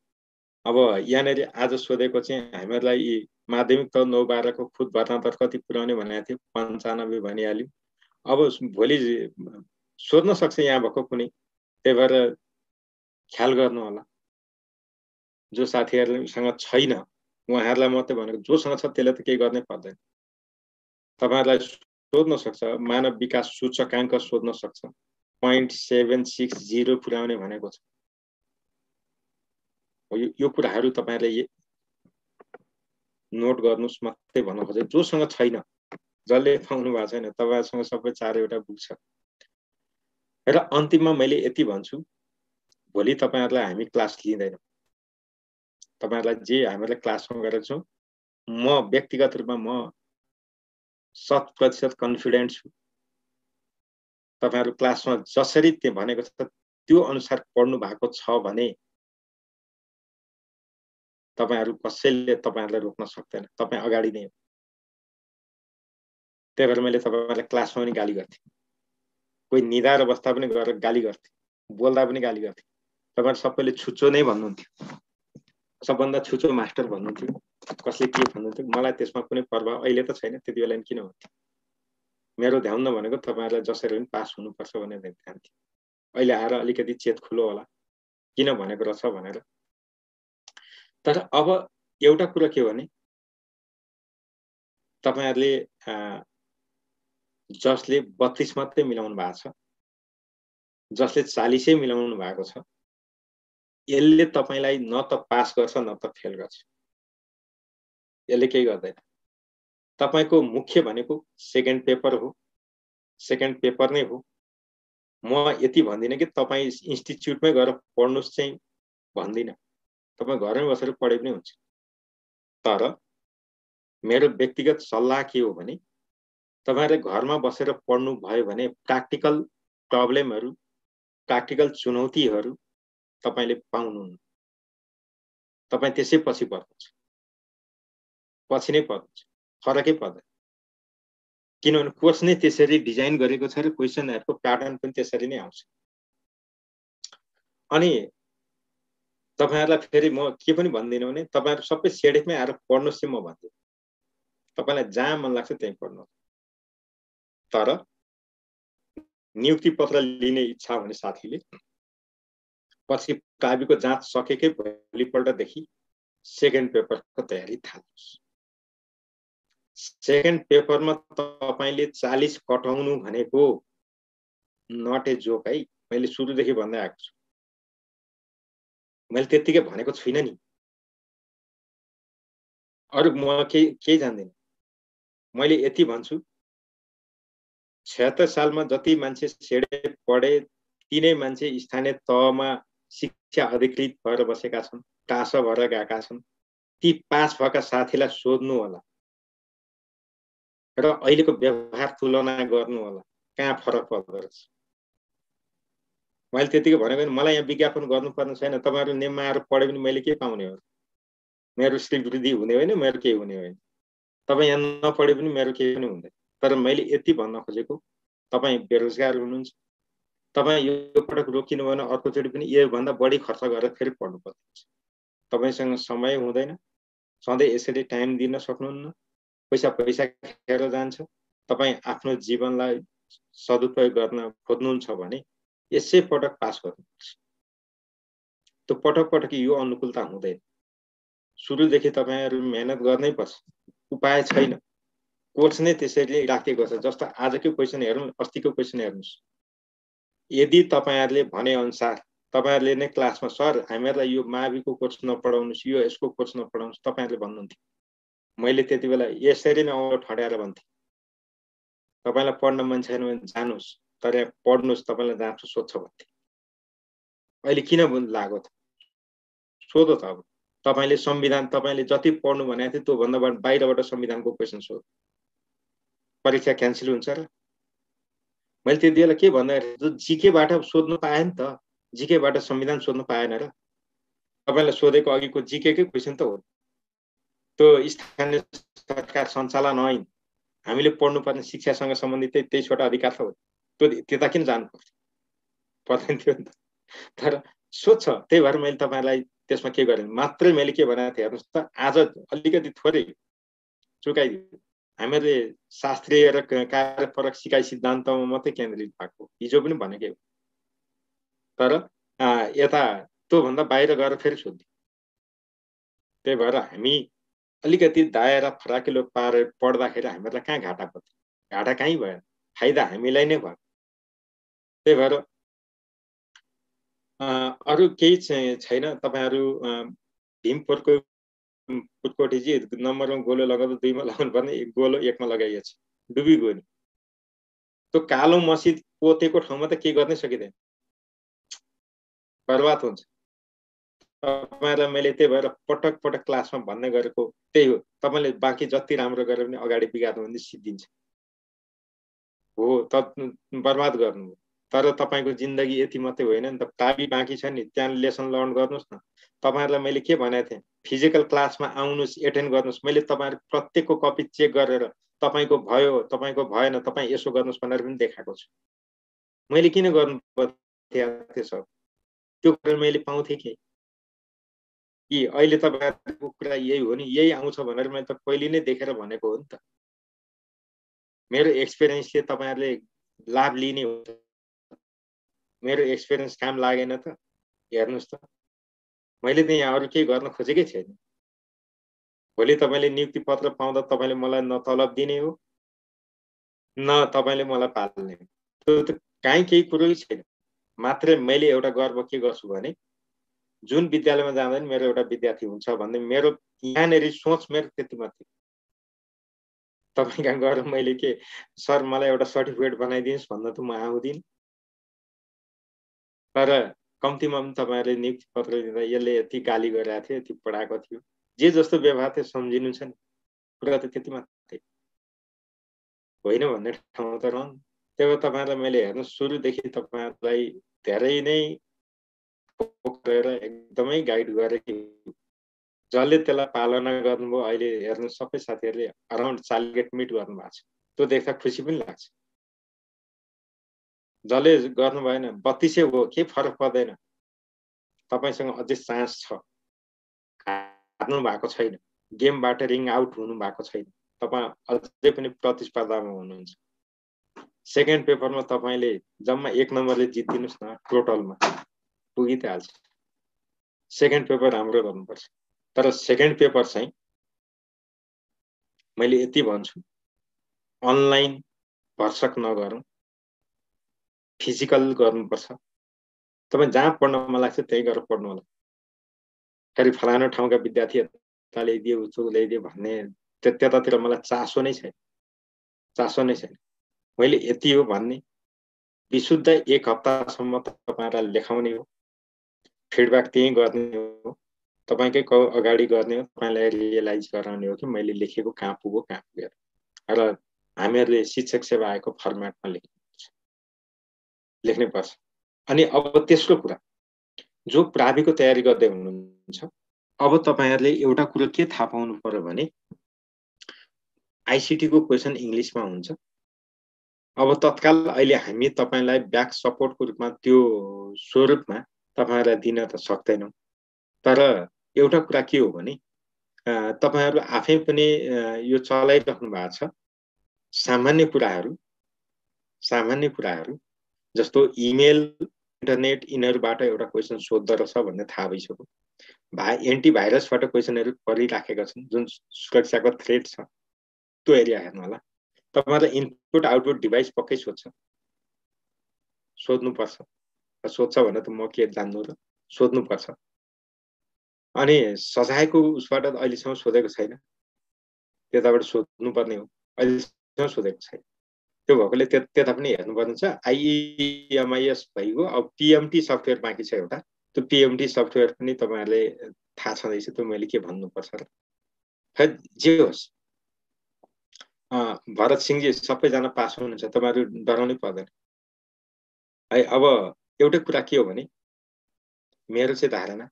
अब यहाँनेरि आज सोधेको चाहिँ हामीहरूलाई माध्यमिक तह 9-12 को खुद भर्ना दर कति पुर्याउने भनेको थियो 95 भनिहाल्यो। अब भोलि सोध्न सक्छ यहाँ भएको कुनै। त्यही भएर ख्याल गर्नु होला। जो साथीहरुसँग छैन उहाँहरुलाई मात्रै भनेको, जोसँग छ त्यसले त केही गर्नै पर्दैन। तपाईहरुलाई सोध्न सक्छ, मानव विकास सूचकाङ्क सोध्न सक्छ, 0.760 पुर्याउने भनेको छ। यो कुराहरु तपाईहरुले नोट गर्नुस् मात्रै भन्न खोजे। जोसँग छैन, जसले पाउनु भएको छैन, तपाईहरुसँग सबै 4 वटा बुक छ। र अन्तिममा मैले यति भन्छु, भोलि तपाईहरुलाई हामी क्लास लिँदैनौं। तपाईहरुलाई जे हामीले क्लासमा गरेको छौं, म व्यक्तिगत रूपमा म 100% कन्फिडेन्ट छु। तपाईहरु क्लासमा जसरी त्यो भनेको छ त्यो अनुसार पढ्नु भएको छ भने तपाईहरु कसैले तपाईहरुलाई रोक्न सक्दैन। तपाई अगाडि नै हो। त्यही भएर मैले तपाईहरुलाई क्लासमा पनि गाली गर्थे। कोही निदाएर बस्दा पनि गरेर गाली गर्थे, बोल्दा पनि गाली गर्थे। तपाईहरु सबैले छुचो नै भन्नुहुन्थ्यो। सबभन्दा छुचो मास्टर भन्नुहुन्थ्यो। कसले के भन्नुहुन्थ्यो मलाई त्यसमा कुनै पर्वाह अहिले त छैन, त्यतिबेला नि किन हुन्थ्यो। मेरो ध्यान भनेको तपाईहरुलाई जसरी पनि पास हुनुपर्छ भन्ने ध्यान थियो। अहिले आएर अलिकति चेत खुलो होला किन भनेको रहेछ भनेर। तर अब एउटा कुरा के हो भने तपाईहरुले जसले 32 मात्रै मिलाउनु भएको छ, जसले 40 मिलाउनु भएको छ, यसले तपाईलाई न त पास गर्छ न त फेल गर्छ। यसले केही गर्दैन। तपाईको मुख्य भनेको सेकेन्ड पेपर हो, सेकेन्ड पेपर नै हो। म यति भन्दिन कि तपाई इन्स्टिट्युटमै गएर पढ्नुस् चाहिँ भन्दिन। तपाई घरमै बसेर पढे पनि हुन्छ। तर मेरो व्यक्तिगत सल्लाह के हो भने तपाईहरुले घरमा बसेर पढ्नु भयो भने प्र्याक्टिकल प्रब्लमहरु, प्र्याक्टिकल चुनौतीहरु तपाईले पाउनुहुन्न। तपाई त्यसै पछि पर्नुहुन्छ। पछि नै पर्नुहुन्छ। फरकै पर्दैन। किनभने कोर्स नै त्यसरी डिजाइन गरेको छ र क्वेशनहरुको प्याटर्न पनि त्यसरी नै आउँछ। अनि तपाईहरुलाई फेरि म के पनि भन्दिन भने तपाईहरु सबै सेडेफमै आएर पढ्नुस् चाहिँ म भन्दिन। तपाईलाई जहाँ मन लाग्छ त्यही पढ्नु। तर नियुक्ति पत्र लिने इच्छा भने साथीले पछि काबीको जाँच सकेकै भोलिपल्टदेखि सेकेन्ड पेपरको तयारी थाल्नुस्। सेकेन्ड पेपरमा तपाईले 40 कटाउनु भनेको नट ए जोक है, मैले सुरुदेखि भन्दै आएको छु। मैले त्यतिकै भनेको छुइनँ नि। अरु म केही जान्दिनँ। मैले यति भन्छु, 76 सालमा जति मान्छे सेडे पढे तिनै मान्छे स्थानीय तहमा शिक्षा अधिकृत भएर बसेका छन्, टाँस भएर गएका छन्। ती पास भएका साथीलाई सोध्नु होला र अहिलेको व्यवहार तुलना गर्नु होला, कहाँ फरक पर्दो रहेछ। मैले त्यतिकै भनेको नि, मलाई यहाँ विज्ञापन गर्नुपर्ने छैन। तपाईँहरू नेममा आएर पढे पनि मैले के पाउने हो? मेरो स्वीकृति हुने होइन, मेरो केही हुने होइन। तपाईँ यहाँ नपढे पनि मेरो केही पनि हुँदैन। तर मैले यति भन्न खोजेको, तपाईँ बेरोजगार हुनुहुन्छ, तपाईँ यो पटक रोकिनु भएन, अर्कोचोटि पनि योभन्दा बढी खर्च गरेर फेरि पढ्नुपर्ने हुन्छ। तपाईँसँग समय हुँदैन, सधैँ यसरी टाइम दिन सक्नुहुन्न, पैसा खेर जान्छ। तपाईँ आफ्नो जीवनलाई सदुपयोग गर्न खोज्नुहुन्छ भने यसै पटक पास गर्नुपर्छ। त्यो पटक पटक यो अनुकूलता हुँदैन। सुरुदेखि तपाईँहरू मेहनत गर्नै पर्छ, उपाय छैन। कोर्स नै त्यसैले राखेको छ। जस्तो आजकै क्वेसन हेरौँ, अस्तिको क्वेसन हेर्नुहोस्। यदि तपाईँहरूले भने अनुसार तपाईँहरूले नै क्लासमा सर हामीहरूलाई यो माविको कोर्स नपढाउनुहोस्, यो यसको कोर्स नपढाउनुहोस्, तपाईँहरूले भन्नुहुन्थ्यो। मैले त्यति बेला यसरी नै औँलो ठड्याएर भन्थेँ, तपाईँलाई पढ्न मन छैन भने जानुहोस्, तर यहाँ पढ्नुहोस्, तपाईँलाई जाँचो सोध्छ भन्थे। अहिले किन लाग्यो त? सोधो त। अब तपाईँले संविधान, तपाईँले जति पढ्नु भनेको थियो त्योभन्दा बाहिरबाट संविधानको क्वेसन सोध, परीक्षा क्यान्सल हुन्छ र? मैले त्यति बेला के भन्दाखेरि जिकेबाट सोध्नु पाएँ नि त, जिकेबाट संविधान सोध्नु पाएन र? तपाईँलाई सोधेको अघिको जिकेकै क्वेसन त हो। त्यो स्थानीय सरकार सञ्चालन होइन, हामीले पढ्नुपर्ने शिक्षासँग सम्बन्धित 23वटा अधिकार त हो। त्यो त्यता किन जानु पर्दैन थियो नि त। तर सोध्छ, त्यही भएर मैले तपाईँलाई त्यसमा के गरेँ मात्रै मैले के भनेको थिएँ हेर्नुहोस् त। आज अलिकति थोरै चुकाइदियो। हामीले शास्त्रीय र कार्यपरक सिकाइ सिद्धान्तमा मात्रै केन्द्रित भएको, हिजो पनि भनेकै हो। तर यता त्योभन्दा बाहिर गएर फेरि सोध्यो। त्यही भएर हामी अलिकति दायरा फराकिलो पारेर पढ्दाखेरि हामीहरूलाई कहाँ घाटा पर्छ? घाटा कहीँ भयो, फाइदा हामीलाई नै भयो। त्यही भएर अरू केही छैन। तपाईँहरू भीमपुरको पुटकोटीजी नम्बरमा गोलो लगाउँदा 2मा लगाउनु पर्ने, गोलो 1मा लगाइएछ, डुबिगयो नि। त्यो कालो मस्जिद पोतेको ठाउँमा त के गर्नै सकिँदैन, बर्बाद हुन्छ। तपाईँहरूलाई मैले त्यही भएर पटक पटक क्लासमा भन्ने गरेको त्यही हो। तपाईँले बाँकी जति राम्रो गरेर पनि अगाडि बिगार्नु भने सिद्धिन्छ हो, त बर्बाद गर्नु। तर तपाईँको जिन्दगी यति मात्रै होइन नि त, टाबी बाँकी छ नि, त्यहाँ लेसन लर्न गर्नुहोस् न। तपाईँहरूलाई मैले के भनेको थिएँ, फिजिकल क्लासमा आउनुहोस्, एटेन्ड गर्नुहोस्। मैले तपाईँहरू प्रत्येकको कपी चेक गरेर तपाईँको भयो, तपाईँको भएन, तपाईँ यसो गर्नुहोस् भनेर पनि देखाएको छु। मैले किन गर्नु पर्थ्यो सर? त्यो गरेर मैले पाउँथेँ कि अहिले तपाईँहरूको कुरा यही हो नि, यही आउँछ भनेर मैले त पहिले नै देखेर भनेको हो नि त। मेरो एक्सपिरियन्सले तपाईँहरूले लाभ लिने हो। मेरो एक्सपिरियन्स काम लागेन त? हेर्नुहोस् त, मैले त यहाँ अरू केही गर्न खोजेकै छैन। भोलि तपाईँले नियुक्ति पत्र पाउँदा तपाईँले मलाई न तलब दिने हो, न तपाईँले मलाई पाल्ने हो। त्यो त काहीँ केही कुरै छैन। मात्रै मैले एउटा गर्व के गर्छु भने, जुन विद्यालयमा जाँदा नि मेरो एउटा विद्यार्थी हुन्छ भन्ने मेरो यहाँनिर सोच मेरो त्यति मात्रै। तपाईँ कहाँ गएर मैले के सर मलाई एउटा सर्टिफिकेट बनाइदिनुहोस् भन्दा त म आउँदिनँ। तर कम्तीमा पनि तपाईँहरूले नियुक्ति पत्र दिँदा यसले यति गाली गरेको थियो, यति पढाएको थियो, जे जस्तो व्यवहार थियो सम्झिनुहुन्छ नि, कुरा त त्यति मात्रै होइन भन्ने ठाउँ त रहन्। त्यही भएर तपाईँहरूलाई मैले हेर्नु सुरुदेखि तपाईँहरूलाई धेरै नै गरेर एकदमै गाइड गरेँ। जसले त्यसलाई पालना गर्नुभयो, अहिले हेर्नु सबै साथीहरूले अराउन्ड 40 मिट गर्नुभएको छ। त्यो देख्दा खुसी पनि लाग्छ। जसले गर्नु भएन 32 हो, के फरक पर्दैन। तपाईसँग अझै चान्स छ, हार्नु भएको छैन, गेमबाट रिङ आउट हुनु भएको छैन, तपाईँ अझै पनि प्रतिस्पर्धामा हुनुहुन्छ। सेकेन्ड पेपरमा तपाईँले जम्मा 1 नम्बरले जित्दिनुहोस् न, टोटलमा पुगी त हाल्छ। सेकेन्ड पेपर राम्रो गर्नुपर्छ। तर सेकेन्ड पेपर चाहिँ मैले यति भन्छु, अनलाइन भर्सक नगरौँ। फिजिकल गर्नुपर्छ। तपाईँ जहाँ पढ्न मन लाग्छ त्यही गरेर पढ्नु होला। फेरि फलाना ठाउँका विद्यार्थी यता ल्याइदियो उचो ल्याइदियो भन्ने त्यतातिर मलाई चासो नै छैन, चासो नै छैन। मैले यति हो भन्ने विशुद्ध 1 हप्तासम्म तपाईँलाई लेखाउने हो, फिडब्याक त्यही गर्ने हो, तपाईँकै अगाडि गर्ने हो, तपाईँलाई रियलाइज गराउने हो कि मैले लेखेको कहाँ पुग्यो कहाँ पुगेर। र हामीहरूले शिक्षक सेवा आयोगको फर्मेटमा लेख्नै पर्छ। अनि अब तेस्रो कुरा, जो प्राविको तयारी गर्दै हुनुहुन्छ, अब तपाईँहरूले एउटा कुरो के थाहा पाउनु पर्यो भने आईसीटी को क्वेसन इंग्लिशमा हुन्छ। अब तत्काल अहिले हामी तपाईलाई ब्याक सपोर्टको रूपमा त्यो स्वरूपमा तपाईहरुलाई दिन त सक्दैनौं। तर एउटा कुरा के हो भने तपाईहरु आफै पनि यो चलाइराख्नु भएको छ। सामान्य कुराहरु जस्तो इमेल, इन्टरनेट यिनहरुबाट एउटा क्वेशन सोध्दो रहेछ भन्ने थाहा भइसक्यो। एन्टिभाइरसबाट क्वेशनहरु परिराखेका छन् जुन सुरक्षाको थ्रेट छ। त्यो एरिया हेर्नु होला। तपाईहरुले इनपुट आउटपुट डिभाइस पक्कै सोध्नु पर्छ। सोध्छ भने त म के जान्नु र, सोध्नु पर्छ। अनि सजायको उसबाट अहिलेसम्म सोधेको छैन, त्यताबाट सोध्नु पर्ने हो, अहिलेसम्म सोधेको छैन। त्यो भएकोले त्यता पनि हेर्नु पर्ने छ। आईएमआईएस भइगयो, अब पीएमटी सफ्टवेयर बाँकी छ एउटा। त्यो पीएमटी सफ्टवेयर पनि तपाईहरुले थाहा छँदैछ, त्यो मैले के भन्नु पर्छ र। खै जे होस्, भरत सिंहजी सबैजना पास हुनुहुन्छ, तपाईहरु डराउनै पर्दैन है। अब एउटा कुरा के हो भने मेरो चाहिँ धारणा,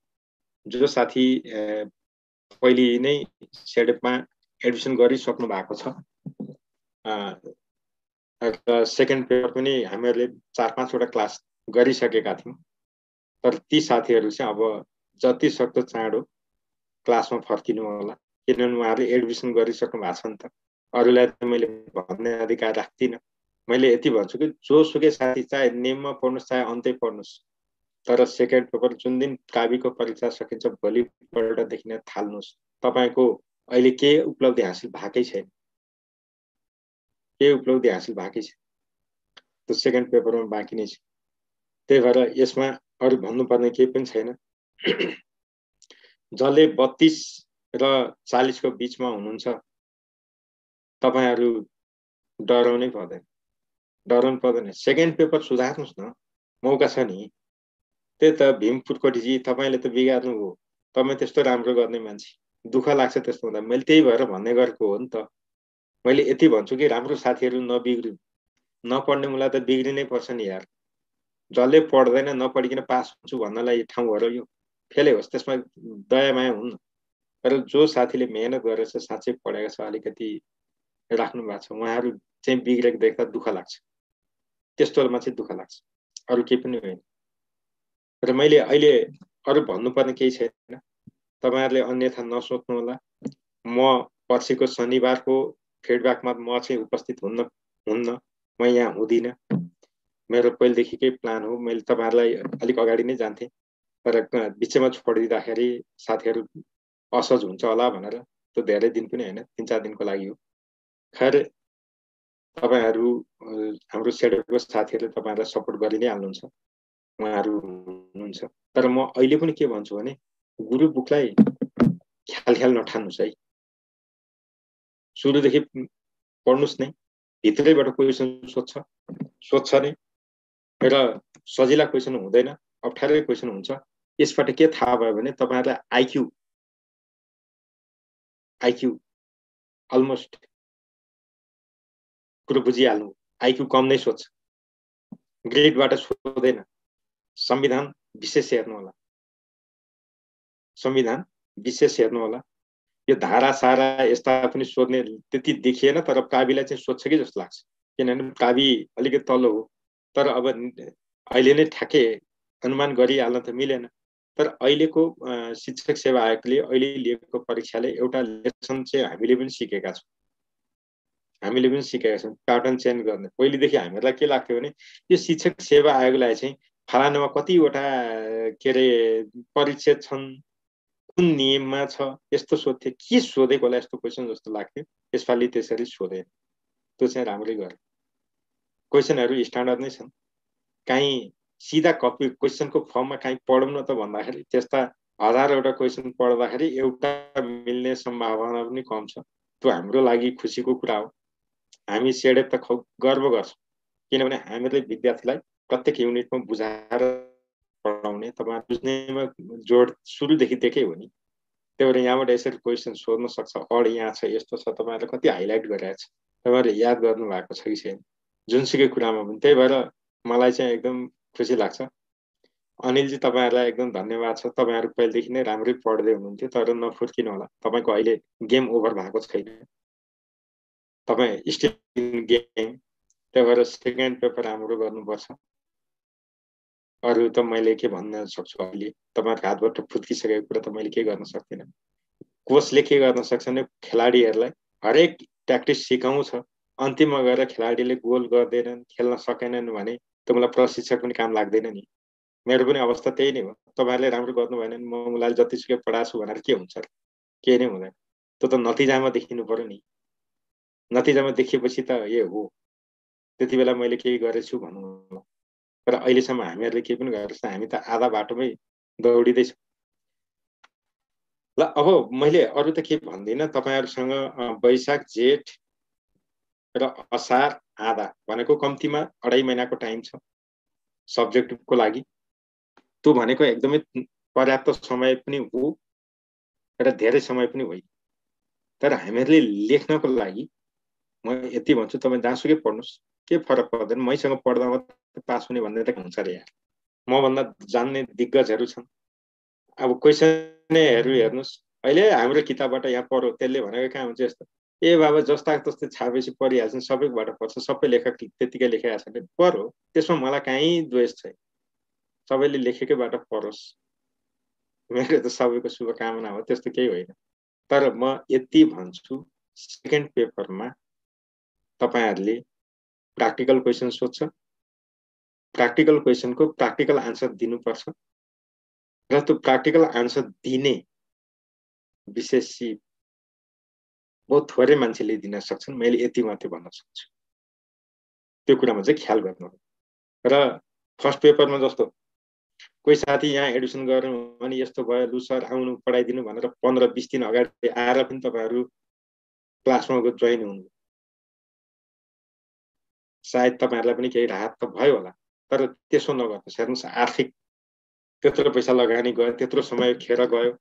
जो साथी पहिले नै सेडेपमा एडमिसन गरिसक्नु भएको छ, सेकेन्ड पेपर पनि हामीहरूले 4-5 वटा क्लास गरिसकेका थियौं। तर ती साथीहरु चाहिँ अब जति सक्दो चाँडो क्लासमा फर्किनु होला, किनभने उहाँहरूले एडमिसन गरिसक्नु भएको छ नि त। अरूलाई त मैले भन्ने अधिकार राख्दिनँ। मैले यति भन्छु कि जोसुकै साथी चाहे नेममा पढ्नुस् चाहे अन्तै पढ्नुस्, तर सेकेन्ड पेपर जुन दिन काबीको परीक्षा सकिन्छ भोलिपल्टदेखि नै थाल्नुस्। तपाईको अहिले के उपलब्धि हासिल भएकै छैन, के उपलब्धि हासिल भएकै छैन, त्यो सेकेन्ड पेपरमा बाँकी नै छ। त्यही भएर यसमा अरु भन्नुपर्ने केही पनि छैन। जसले 32 र 40 को बीचमा हुनुहुन्छ, तपाईहरु डराउनै पर्दैन, डराउनु पर्दैन। सेकेन्ड पेपर सुधार्नुस् न, मौका छ नि। त्यही त भीम पुटकोटीजी, तपाईले त बिगार्नु हो, तपाई त्यस्तो राम्रो गर्ने मान्छे, दुःख लाग्छ त्यस्तो हुँदा। मैले त्यही भएर भन्ने गरेको हो नि त। मैले यति भन्छु कि राम्रो साथीहरु नबिग्रिनु, नपढ्ने मुला त बिग्रिनै पर्छ नि यार। जसले पढ्दैन नपढिकन पास हुन्छु भन्नलाई ठाउँ हो र यो, फेलै होस् त्यसमा दयामाया हुन्न। तर जो साथीले मेहनत गरेर साँच्चै पढेको छ, अलिकति राख्नु भएको छ, उहाँहरु चाहिँ बिग्रेको देख्दा दुःख लाग्छ। त्यस्तोमा चाहिँ दुःख लाग्छ, अरु केही पनि होइन। र मैले अहिले अरु भन्नुपर्ने केही छैन, तपाईहरुले अन्यथा नसोच्नु होला। म पर्सिको शनिबारको फिडब्याकमा म चाहिँ उपस्थित हुन्न, म यहाँ हुँदिन। मेरो पहिलेदेखिकै प्लान हो, मैले तपाईहरुलाई अलिक अगाडि नै जान्थे, तर बिचमा छोडिदिँदाखेरि साथीहरु असहज हुन्छ होला भनेर। त्यो धेरै दिन पनि हैन, 3-4 दिनको लागि हो। खैर तपाईहरु हाम्रो सेडेपको साथीहरुले तपाईहरुलाई सपोर्ट गरि नै हाल्नुहुन्छ, उहाँहरु हुनुहुन्छ। तर म अहिले पनि के भन्छु भने गुरु बुकलाई ख्याल नठान्नुस् है। सुरुदेखि पढ्नुस् नै, भित्रैबाट क्वेशन सोध्छ नै, र सजिला क्वेशन हुँदैन, अप्ठ्यारै क्वेशन हुन्छ। यसबाट के थाहा भयो भने तपाईहरुलाई आईक्यू अलमोस्ट कुरो बुझिहाल्नु। आईक्यू कम नै सोध्छ, ग्रेडबाट सोध्दैन। संविधान विशेष हेर्नु होला, संविधान विशेष हेर्नु होला। यो धारा सारा यस्ता पनि सोध्ने त्यति देखिएन, तर काबीलाई चाहिँ सोध्छ कि जस्तो लाग्छ। किनभने काबी अलिकति तल्लो हो, तर अब अहिले नै ठ्याक्कै अनुमान गरिहाल्न त मिलेन। तर अहिलेको शिक्षक सेवा आयोगले अहिले लिएको परीक्षाले एउटा लेसन चाहिँ हामीले पनि सिकेका छौं। प्याटर्न चेन्ज गर्ने। पहिलेदेखि हामीहरूलाई के लाग्थ्यो भने यो शिक्षक सेवा आयोगलाई चाहिँ फलानामा कतिवटा के रे परिच्छेद छन्, कुन नियममा छ, यस्तो सोध्थे। के सोधेको होला यस्तो क्वेशन जस्तो लाग्थ्यो। यसपालि त्यसरी सोधेन, त्यो चाहिँ राम्रै गरे। क्वेशनहरु स्ट्यान्डर्ड नै छन्, काहीँ सिधा कपी क्वेसनको फर्ममा काहीँ पढौँ न त भन्दाखेरि त्यस्ता हजारवटा क्वेसन पढ्दाखेरि एउटा मिल्ने सम्भावना पनि कम छ। त्यो हाम्रो लागि खुसीको कुरा हो। हामी सेडेप त गर्व गर्छौँ, किनभने हामीले विद्यार्थीलाई प्रत्येक युनिटमा बुझाएर पढाउने, तपाईँ बुझ्नेमा जोड सुरुदेखि देखे हो नि। त्यही भएर यहाँबाट यसरी क्वेसन सोध्न सक्छ, अड यहाँ छ, यस्तो छ, तपाईँहरूले कति हाइलाइट गरिरहेको छ, तपाईँहरूले याद गर्नु भएको छ कि छैन, जुनसुकै कुरामा पनि। त्यही भएर मलाई चाहिँ एकदम खुसी लाग्छ। अनिलजी, तपाईँहरूलाई एकदम धन्यवाद छ। तपाईँहरू पहिलेदेखि नै राम्रै पढ्दै हुनुहुन्थ्यो, तर नफुर्किनु होला, तपाईँको अहिले गेम ओभर भएको छैन, तपाईँ स्टिल गेम। त्यही भएर सेकेन्ड पेपर राम्रो गर्नुपर्छ। अरू त मैले के भन्न सक्छु अहिले, तपाईँहरूको हातबाट फुत्किसकेको कुरा त मैले के गर्न सक्दिनँ। कोचले के गर्न सक्छ भने खेलाडीहरूलाई हरेक प्र्याक्टिस सिकाउँछ, अन्तिममा गएर खेलाडीले गोल गर्दैनन्, खेल्न सकेनन् भने त मलाई प्रशिक्षक पनि काम लाग्दैन नि। मेरो पनि अवस्था त्यही नै हो। तपाईँहरूले राम्रो गर्नु भएन भने म उसलाई जतिसुकै पढाएको छु भनेर के हुन्छ र? केही नै हुँदैन। त्यो त नतिजामा देखिनु पर्यो नि। नतिजामा देखिएपछि त ए हो, त्यति बेला मैले केही गरेछु भनौँ। तर अहिलेसम्म हामीहरूले केही पनि गरेको छैन, हामी त आधा बाटोमै दौडिँदैछौँ। ल, अब मैले अरू त के भन्दिनँ। तपाईँहरूसँग वैशाख, जेठ र असार आधा भनेको कम्तीमा 2.5 महिनाको टाइम छ सब्जेक्टको लागि। त्यो भनेको एकदमै पर्याप्त समय पनि हो र धेरै समय पनि होइन। तर हामीहरूले लेख्नको लागि म यति भन्छु, तपाईँ जहाँसुकै पढ्नुहोस्, के फरक पर्दैन। मैसँग पढ्दा मात्रै पास हुने भन्ने त हुन्छ र यार। मभन्दा जान्ने दिग्गजहरू छन्। अब क्वेसनहरू हेर्नुहोस्, अहिले हाम्रो किताबबाट यहाँ पढो, त्यसले भनेको कहाँ हुन्छ यस्तो, ए बाबा जस्ता तस्तै छापेपछि पढिहाल्छन्, सबैबाट पढ्छ, सबै लेखक त्यतिकै लेखेका छन्, पढो। त्यसमा मलाई कहीँ द्वेष छैन, सबैले लेखेकैबाट पढोस्, मेरो त सबैको शुभकामना हो, त्यस्तो केही होइन। तर म यति भन्छु, सेकेन्ड पेपरमा तपाईँहरूले प्र्याक्टिकल क्वेसन सोध्छ, प्र्याक्टिकल क्वेसनको प्र्याक्टिकल आन्सर दिनुपर्छ र त्यो प्र्याक्टिकल आन्सर दिने विशेष बहुत थोरै मान्छेले दिन सक्छन्। मैले यति मात्रै भन्न सक्छु, त्यो कुरामा चाहिँ ख्याल गर्नु। र फर्स्ट पेपरमा जस्तो कोही साथी यहाँ एडमिसन गर्नु भने यस्तो भयो, लु सर आउनु पढाइदिनु भनेर 15-20 दिन अगाडि आएर पनि तपाईँहरू क्लासमा जोइन हुनु, सायद तपाईँहरूलाई पनि केही राहत त भयो होला। तर त्यसो नगर्नुहोस्। हेर्नुहोस्, आर्थिक त्यत्रो पैसा लगानी गयो, त्यत्रो समय खेर गयो,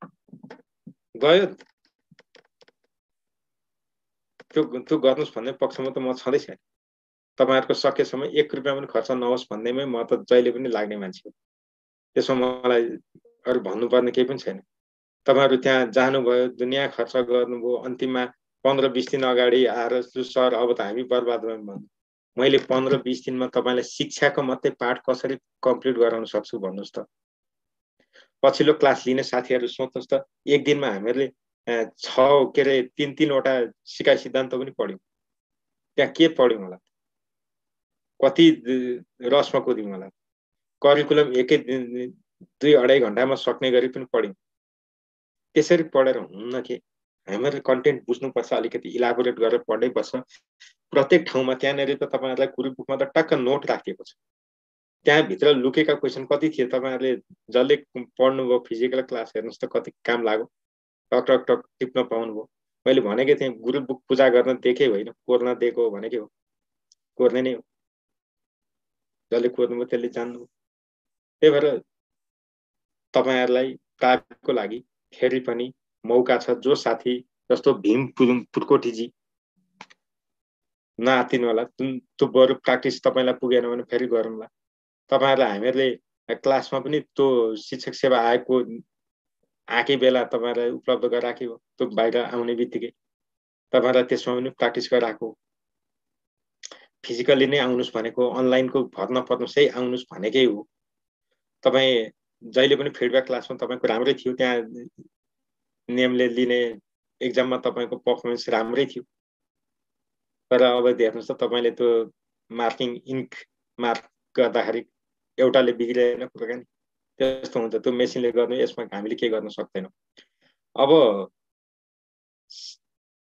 त्यो गर्नुहोस् भन्ने पक्षमा त म छँदै छैन। तपाईँहरूको सकेसम्म 1 रुपियाँ पनि खर्च नहोस् भन्दैमै म त जहिले पनि लाग्ने मान्छे हो। त्यसमा मलाई अरू भन्नुपर्ने केही पनि छैन। तपाईँहरू त्यहाँ जानुभयो, दुनियाँ खर्च गर्नुभयो, अन्तिममा 15-20 दिन अगाडि आएर सर अब त हामी बर्बाद भयौँ भन्नु। मैले 15-20 दिनमा तपाईँलाई शिक्षाको मात्रै पाठ कसरी कम्प्लिट गराउन सक्छु भन्नुहोस् त। पछिल्लो क्लास लिने साथीहरू सोध्नुहोस् त, एक दिनमा हामीहरूले 3-3वटा सिकाइ सिद्धान्त पनि पढ्यौँ। त्यहाँ के पढ्यौँ होला, कति रसमा कुद्यौँ होला। करिकुलम 2-2.5 घन्टामा सक्ने गरी पनि पढ्यौँ। त्यसरी पढेर हुन्न के, हामीहरूले कन्टेन्ट बुझ्नुपर्छ, अलिकति इलाबोरेट गरेर पढ्नै पर्छ। प्रत्येक ठाउँमा त्यहाँनिर त तपाईँहरूलाई कुरो बुकमा त टक्क नोट राखिएको छ, त्यहाँभित्र लुकेका क्वेसन कति थिए, तपाईँहरूले जसले पढ्नुभयो फिजिकल क्लास हेर्नुहोस् त कति काम लाग्यो, टक टक टक टिप्न पाउनुभयो। मैले भनेकै थिएँ गुरु बुक पूजा गर्न दिएकै होइन, कोर्न दिएको हो भनेकै हो, कोर्ने नै हो। जसले कोर्नुभयो त्यसले जान्नुभयो। त्यही भएर तपाईँहरूलाई प्राप्तिको लागि फेरि पनि मौका छ। जो साथी जस्तो भीम पुर्कोटीजी नआत्तिनु होला, त्यो बरु प्र्याक्टिस तपाईँलाई पुगेन भने फेरि गरौँला। तपाईँहरूलाई हामीहरूले क्लासमा पनि त्यो शिक्षक सेवा आएकै बेला तपाईँहरूलाई उपलब्ध गराएको हो, त्यो बाहिर आउने बित्तिकै तपाईँहरूलाई त्यसमा पनि प्र्याक्टिस गराएको। फिजिकली नै आउनुहोस् भनेको, अनलाइनको भर नपर्नुहोस् है, आउनुहोस् भनेकै हो। तपाईँ जहिले पनि फिडब्याक क्लासमा तपाईँको राम्रै थियो, त्यहाँ नियमले लिने एक्जाममा तपाईँको पर्फर्मेन्स राम्रै थियो। तर अब हेर्नुहोस् त, तपाईँले त्यो मार्किङ इन्क मार्क गर्दाखेरि एउटाले बिग्रिएन कुराकानी, त्यस्तो हुन्छ। त्यो मेसिनले गर्नु, यसमा हामीले के गर्न सक्दैनौँ। अब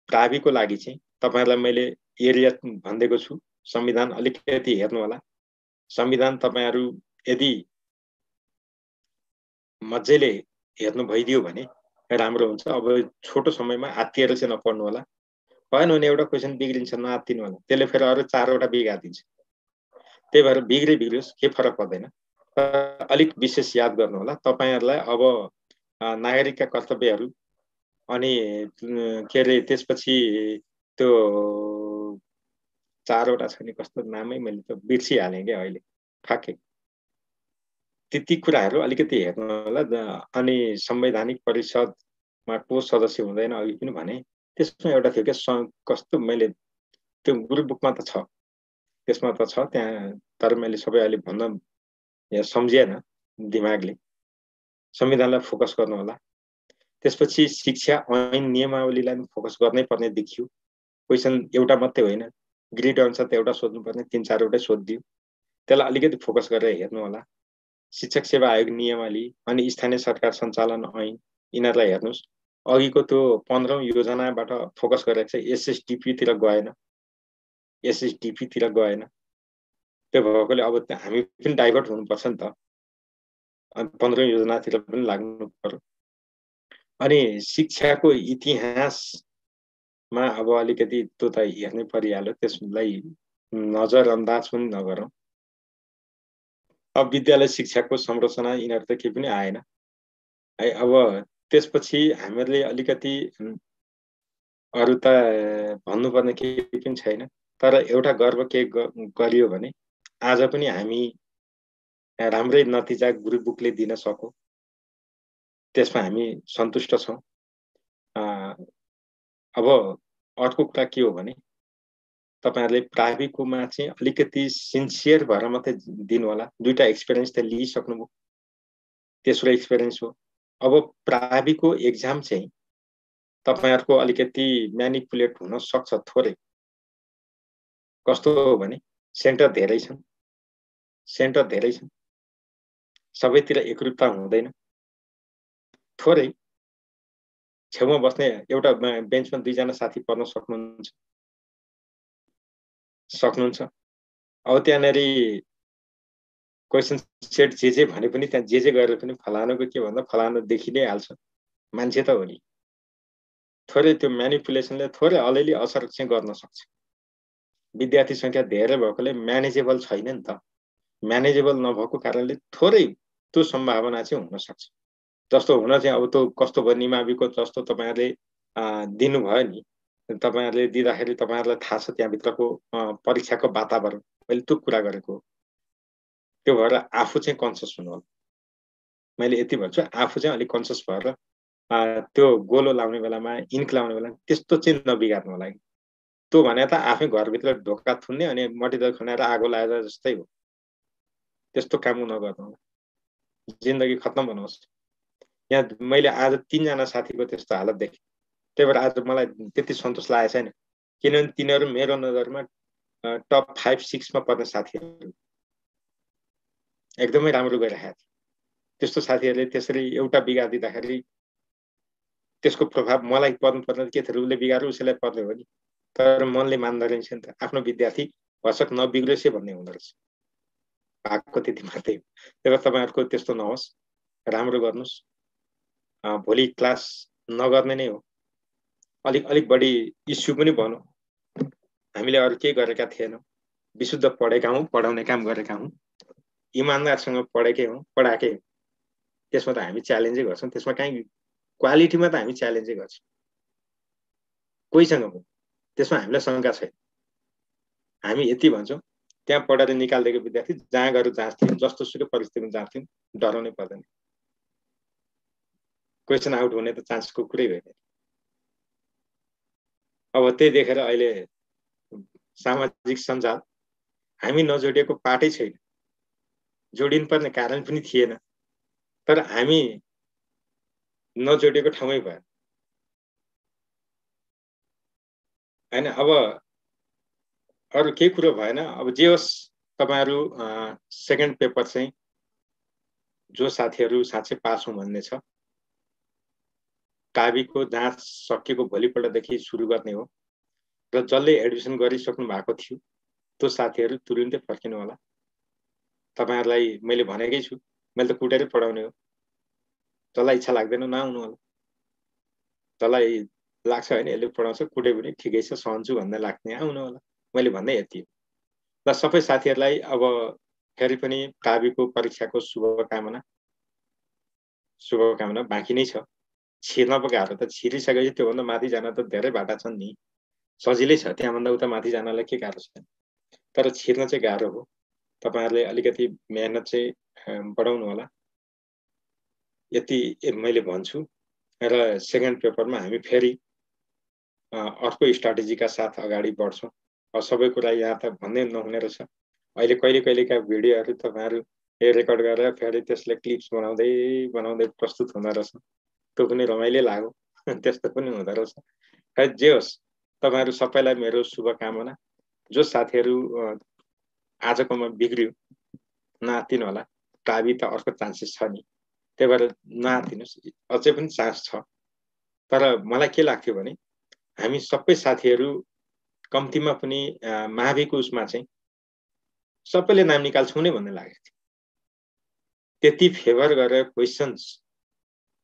प्राविको लागि चाहिँ तपाईँहरूलाई मैले एरिया भनिदिएको छु, संविधान अलिकति हेर्नु होला। संविधान तपाईहरु यदि मजाले हेर्नु भइदियो भने राम्रो हुन्छ। अब छोटो समयमा आत्तिएर चाहिँ नपढ्नु होला। भएन भने एउटा क्वेशन बिग्रिन्छ नआत्तिनु होला, त्यसले फेरि अरु 4 वटा बिगार्दिन्छ। त्यही भएर बिग्रियोस् के फरक पर्दैन। अलिक विशेष याद गर्नु होला तपाईहरुलाई। अब नागरिकका कर्तव्यहरू अनि के रे त्यसपछि त्यो 4 वटा छ नि कस्तो नामै मैले त बिर्सिहालेँ के अहिले ठ्याक्कै। त्यति कुराहरू अलिकति हेर्नु होला। अनि संवैधानिक परिषदमा को सदस्य हुँदैन अघि पनि भने त्यसमा एउटा थियो के कस्तो मैले त्यो ग्रुप बुकमा त छ, त्यसमा त छ त्यहाँ, तर मैले सबै अहिले भन्न सम्झिएन दिमागले। संविधानलाई फोकस गर्नु होला। त्यसपछि शिक्षा ऐन नियमावलीलाई फोकस गर्नै पर्ने देखियो। क्वेशन एउटा मात्रै होइन, ग्रिड अनुसार त एउटा सोध्नु पर्ने 3-4 वटै सोधिदियो। त्यसलाई अलिकति फोकस गरेर हेर्नु होला। शिक्षक सेवा आयोग नियमावली अनि स्थानीय सरकार सञ्चालन ऐन यिनीहरूलाई हेर्नुस्। अघिको त्यो 15औं योजनाबाट फोकस गरेर चाहिँ एसएसडीपी तिर गएन। त्यो भएकोले अब हामी पनि डाइभर्ट हुनुपर्छ नि त। 15औं योजनातिर पनि लाग्नु पर्यो। अनि शिक्षाको इतिहासमा अब अलिकति त्यो त हेर्नै परिहाल्यो, त्यसलाई नजरअन्दाज पनि नगरौँ। अब विद्यालय शिक्षाको संरचना यिनीहरू त केही पनि आएन है। अब त्यसपछि हामीले अलिकति अरु त भन्नुपर्ने केही पनि छैन, तर एउटा गर्व के गरियो भने आज पनि हामी राम्रै नतिजा ग्रुप बुकले दिन सक्यो, त्यसमा हामी सन्तुष्ट छौं। अब अर्को कुरा के हो भने तपाईहरुले प्राविकोमा चाहिँ अलिकति सिन्सियर भएर मात्रै दिनु होला। दुईटा एक्सपिरियन्स त लिइसक्नुभयो, तेस्रो एक्सपिरियन्स हो। अब प्राविको एक्जाम चाहिँ तपाईहरुको अलिकति म्यानिपुलेट हुन सक्छ थोरै। कस्तो हो भने सेन्टर धेरै छन्, सबैतिर एकरूपता हुँदैन। थोरै छेउमा बस्ने एउटा बेन्चमा 2 जना साथी पढ्न सक्नुहुन्छ। अब त्यहाँनेरि क्वेशन सेट जे भने पनि त्यहाँ जे गरेर पनि फलानुको के भन्दा फलानु देखि नै हाल्छ, मान्छे त हो नि। थोरै त्यो म्यानिपुलेसनले थोरै अलिअलि असर चाहिँ गर्न सक्छ। विद्यार्थी संख्या धेरै भएकोले म्यानेजेबल छैन नि त। म्यानेजेबल नभएको कारणले थोरै त्यो सम्भावना चाहिँ हुन सक्छ। जस्तो हुन चाहिँ अब त्यो कस्तो भयो निमाविको जस्तो तपाईहरुले दिनुभयो नि, तपाईहरुले दिँदाखेरि तपाईहरुलाई थाहा छ त्यहाँभित्रको परीक्षाको वातावरण। मैले त्यो कुरा गरेको हो। त्यो भएर आफू चाहिँ कन्सियस हुनु होला। मैले यति भन्छु, आफू चाहिँ अलिक कन्सियस भएर त्यो गोलो लाउने बेलामा इन्क लाउने बेलामा त्यस्तो चाहिँ नबिगार्नु होला। त्यो भने त आफै घरभित्र ढोका थुन्ने अनि मटिदल खनाएर आगो लाएर जस्तै हो। त्यस्तो काम नगर्नु होला। जिन्दगी खत्तम बनाउँछ। यहाँ मैले आज 3 जना साथीको त्यस्तो हालत देखेँ। त्यही भएर आज मलाई त्यति सन्तोष लागेको छैन, किनभने तिनीहरू मेरो नजरमा टप 5-6 मा पर्ने साथीहरू एकदमै राम्रो गरिरहेका थिए। त्यस्तो साथीहरूले त्यसरी एउटा बिगारिदिँदाखेरि त्यसको प्रभाव मलाई पर्नु पर्ने के थियो, उसले बिगार्यो उसैलाई पर्ने हो नि। तर मनले मान्दै रहेछ नि त, आफ्नो विद्यार्थी भसक नबिग्रोस् भन्ने हुँदो रहेछ। भएको त्यति मात्रै हो। त्यही भएर तपाईहरुको त्यस्तो नहोस्, राम्रो गर्नुस्। भोलि क्लास नगर्ने नै हो। अलिक बढी इस्यु पनि भनौँ। हामीले अरु केही गरेका थिएनौँ। विशुद्ध पढेका हौं, पढाउने काम गरेका हौं, इमानदारसँग पढेकै हौं, पढाएकै हौं। त्यसमा त हामी च्यालेन्जै गर्छौं। त्यसमा कहीँ क्वालिटीमा त हामी च्यालेन्जै गर्छौं। कोहीसँग पनि त्यसमा हामीलाई शंका छैन। हामी यति भन्छौं, त्यहाँ पढाएर निकाल्दिएको विद्यार्थी जहाँ गएर जाँच्थिन्, जस्तो सुकै परिस्थितिमा जाँच्थिन्, डराउनै पर्दैन। क्वेशन आउट हुने त चान्सको कुरै होइन। अब त्यही देखेर अहिले सामाजिक सञ्जाल हामी नजोडिएको पाटै छैन, जोडिनु पर्ने कारण पनि थिएन, तर हामी नजोडिएको ठाउँमै भयो हैन। अब अरु केही कुरो भएन। अब जे होस्, तपाईहरु सेकेन्ड पेपर चाहिँ जो साथीहरु साँच्चै पास हुँ भन्ने छ, काबीको जाँच सकिएको भोलिपल्टदेखि सुरु गर्ने हो र जसले एडमिसन गरिसक्नु भएको थियो त्यो साथीहरु तुरुन्तै फर्किनु होला। तपाईहरुलाई मैले भनेकै छु, मैले त कुटेरै पढाउने हो। तँलाई इच्छा लाग्दैन नआउनु होला। तँलाई लाग्छ हैन यसले पढाउँछ कुटे पनि ठिकै छ सहन्छु भन्ने लाग्ने आउनु होला। मैले भन्दै यति हो। ल सबै साथीहरुलाई अब फेरि पनि काबिको परीक्षाको शुभकामना बाँकी नै छ। छिर्न पो गाह्रो त छिरिसकेपछि त्योभन्दा माथि जान त धेरै बाटा छन् नि। सजिलै छ त्यहाँभन्दा उता माथि जानलाई के गाह्रो छ। तर छिर्न चाहिँ गाह्रो हो। तपाईहरुले अलिकति मेहनत चाहिँ बढाउनु होला। यति मैले भन्छु र सेकेन्ड पेपरमा हामी फेरि अर्को स्ट्राटेजीका साथ अगाडि बढ्छौं। सबै कुरा यहाँ त भन्दै नहुने रहेछ। अहिले कहिलेका भिडियोहरु तपाईहरु रेकर्ड गरेर फेरि त्यसले क्लिप्स बनाउँदै प्रस्तुत हुँदा रहेछ। त्यो पनि रमाइलो लाग्यो। त्यस्तो पनि हुँदा रहेछ। खै जे होस् तपाईहरु सबैलाई मेरो शुभकामना। जो साथीहरु आजकोमा बिग्रियो नआत्तिनु होला। काबी त अर्को चान्सेस छ नि। त्यही भएर नआत्तिनुस्। अझै पनि चान्स छ। तर मलाई के लाग्थ्यो भने हामी सबै साथीहरु कम्तीमा पनि माविको उसमा चाहिँ सबैले नाम निकाल्छौं नै भन्ने लागेको थियो। त्यति फेभर गरेर क्वेशन्स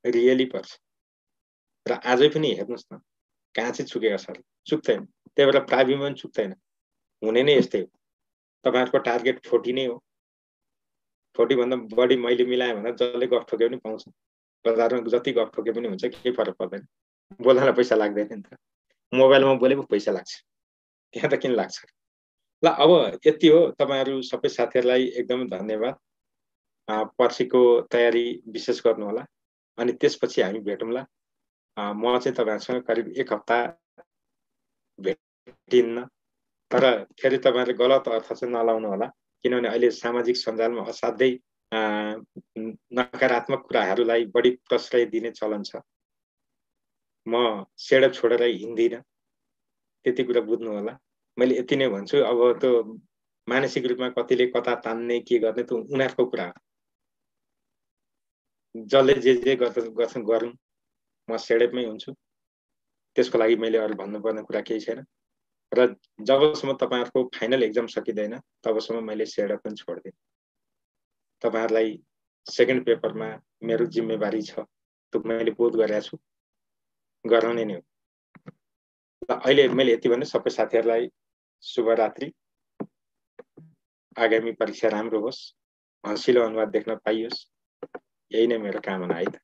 रियली पर्छ। र आजै पनि हेर्नुस् न कहाँ चाहिँ चुकेको छ चुक्दैन। त्यही भएर प्राविमा पनि चुक्दैन। हुने नै यस्तै हो। तपाईहरुको टार्गेट 40 नै हो। 40 भन्दा बढी मैले मिलाए भन्दा जसले गफ ठोके पनि पाउँछ। बजारमा जति गफ ठोके पनि हुन्छ केही फरक पर्दैन। बोल्नलाई पैसा लाग्दैन नि त। मोबाइलमा बोले पो पैसा लाग्छ। त्यहाँ त किन लाग्छ। ल अब यति हो। तपाईहरु सबै साथीहरुलाई एकदमै धन्यवाद। पर्सिको तयारी विशेष गर्नु होला। अनि त्यसपछि हामी भेटौँला। म चाहिँ तपाईहरुसँग करिब 1 हप्ता भेटिन्न। तर फेरि तपाईहरुले गलत अर्थ चाहिँ नलाउनु होला। किनभने अहिले सामाजिक सञ्जालमा असाध्यै नकारात्मक कुराहरुलाई बढी प्रश्रय दिने चलन छ। म सेडप छोडेर हिँड्दिन। त्यति कुरा बुझ्नु होला। मैले यति नै भन्छु। अब त्यो मानसिक रूपमा कतिले कता तान्ने के गर्ने त्यो उनीहरुको कुरा हो। जसले जे गर्छन् गरून्। म सेडपमै हुन्छु। त्यसको लागि मैले अरु भन्नुपर्ने कुरा केही छैन। र जबसम्म तपाईहरुको फाइनल एक्जाम सकिदैन तबसम्म मैले सेडप पनि छोड्दिन। तपाईहरुलाई सेकेन्ड पेपरमा मेरो जिम्मेवारी छ। त्यो मैले बोध गरेको छु। गराउने नै हो। अहिले मैले यति भने सबै साथीहरुलाई शुभरात्रि। आगामी परीक्षा राम्रो होस्। हँसिलो अनुहार देख्न पाइयोस्। यही नै मेरो कामना है त।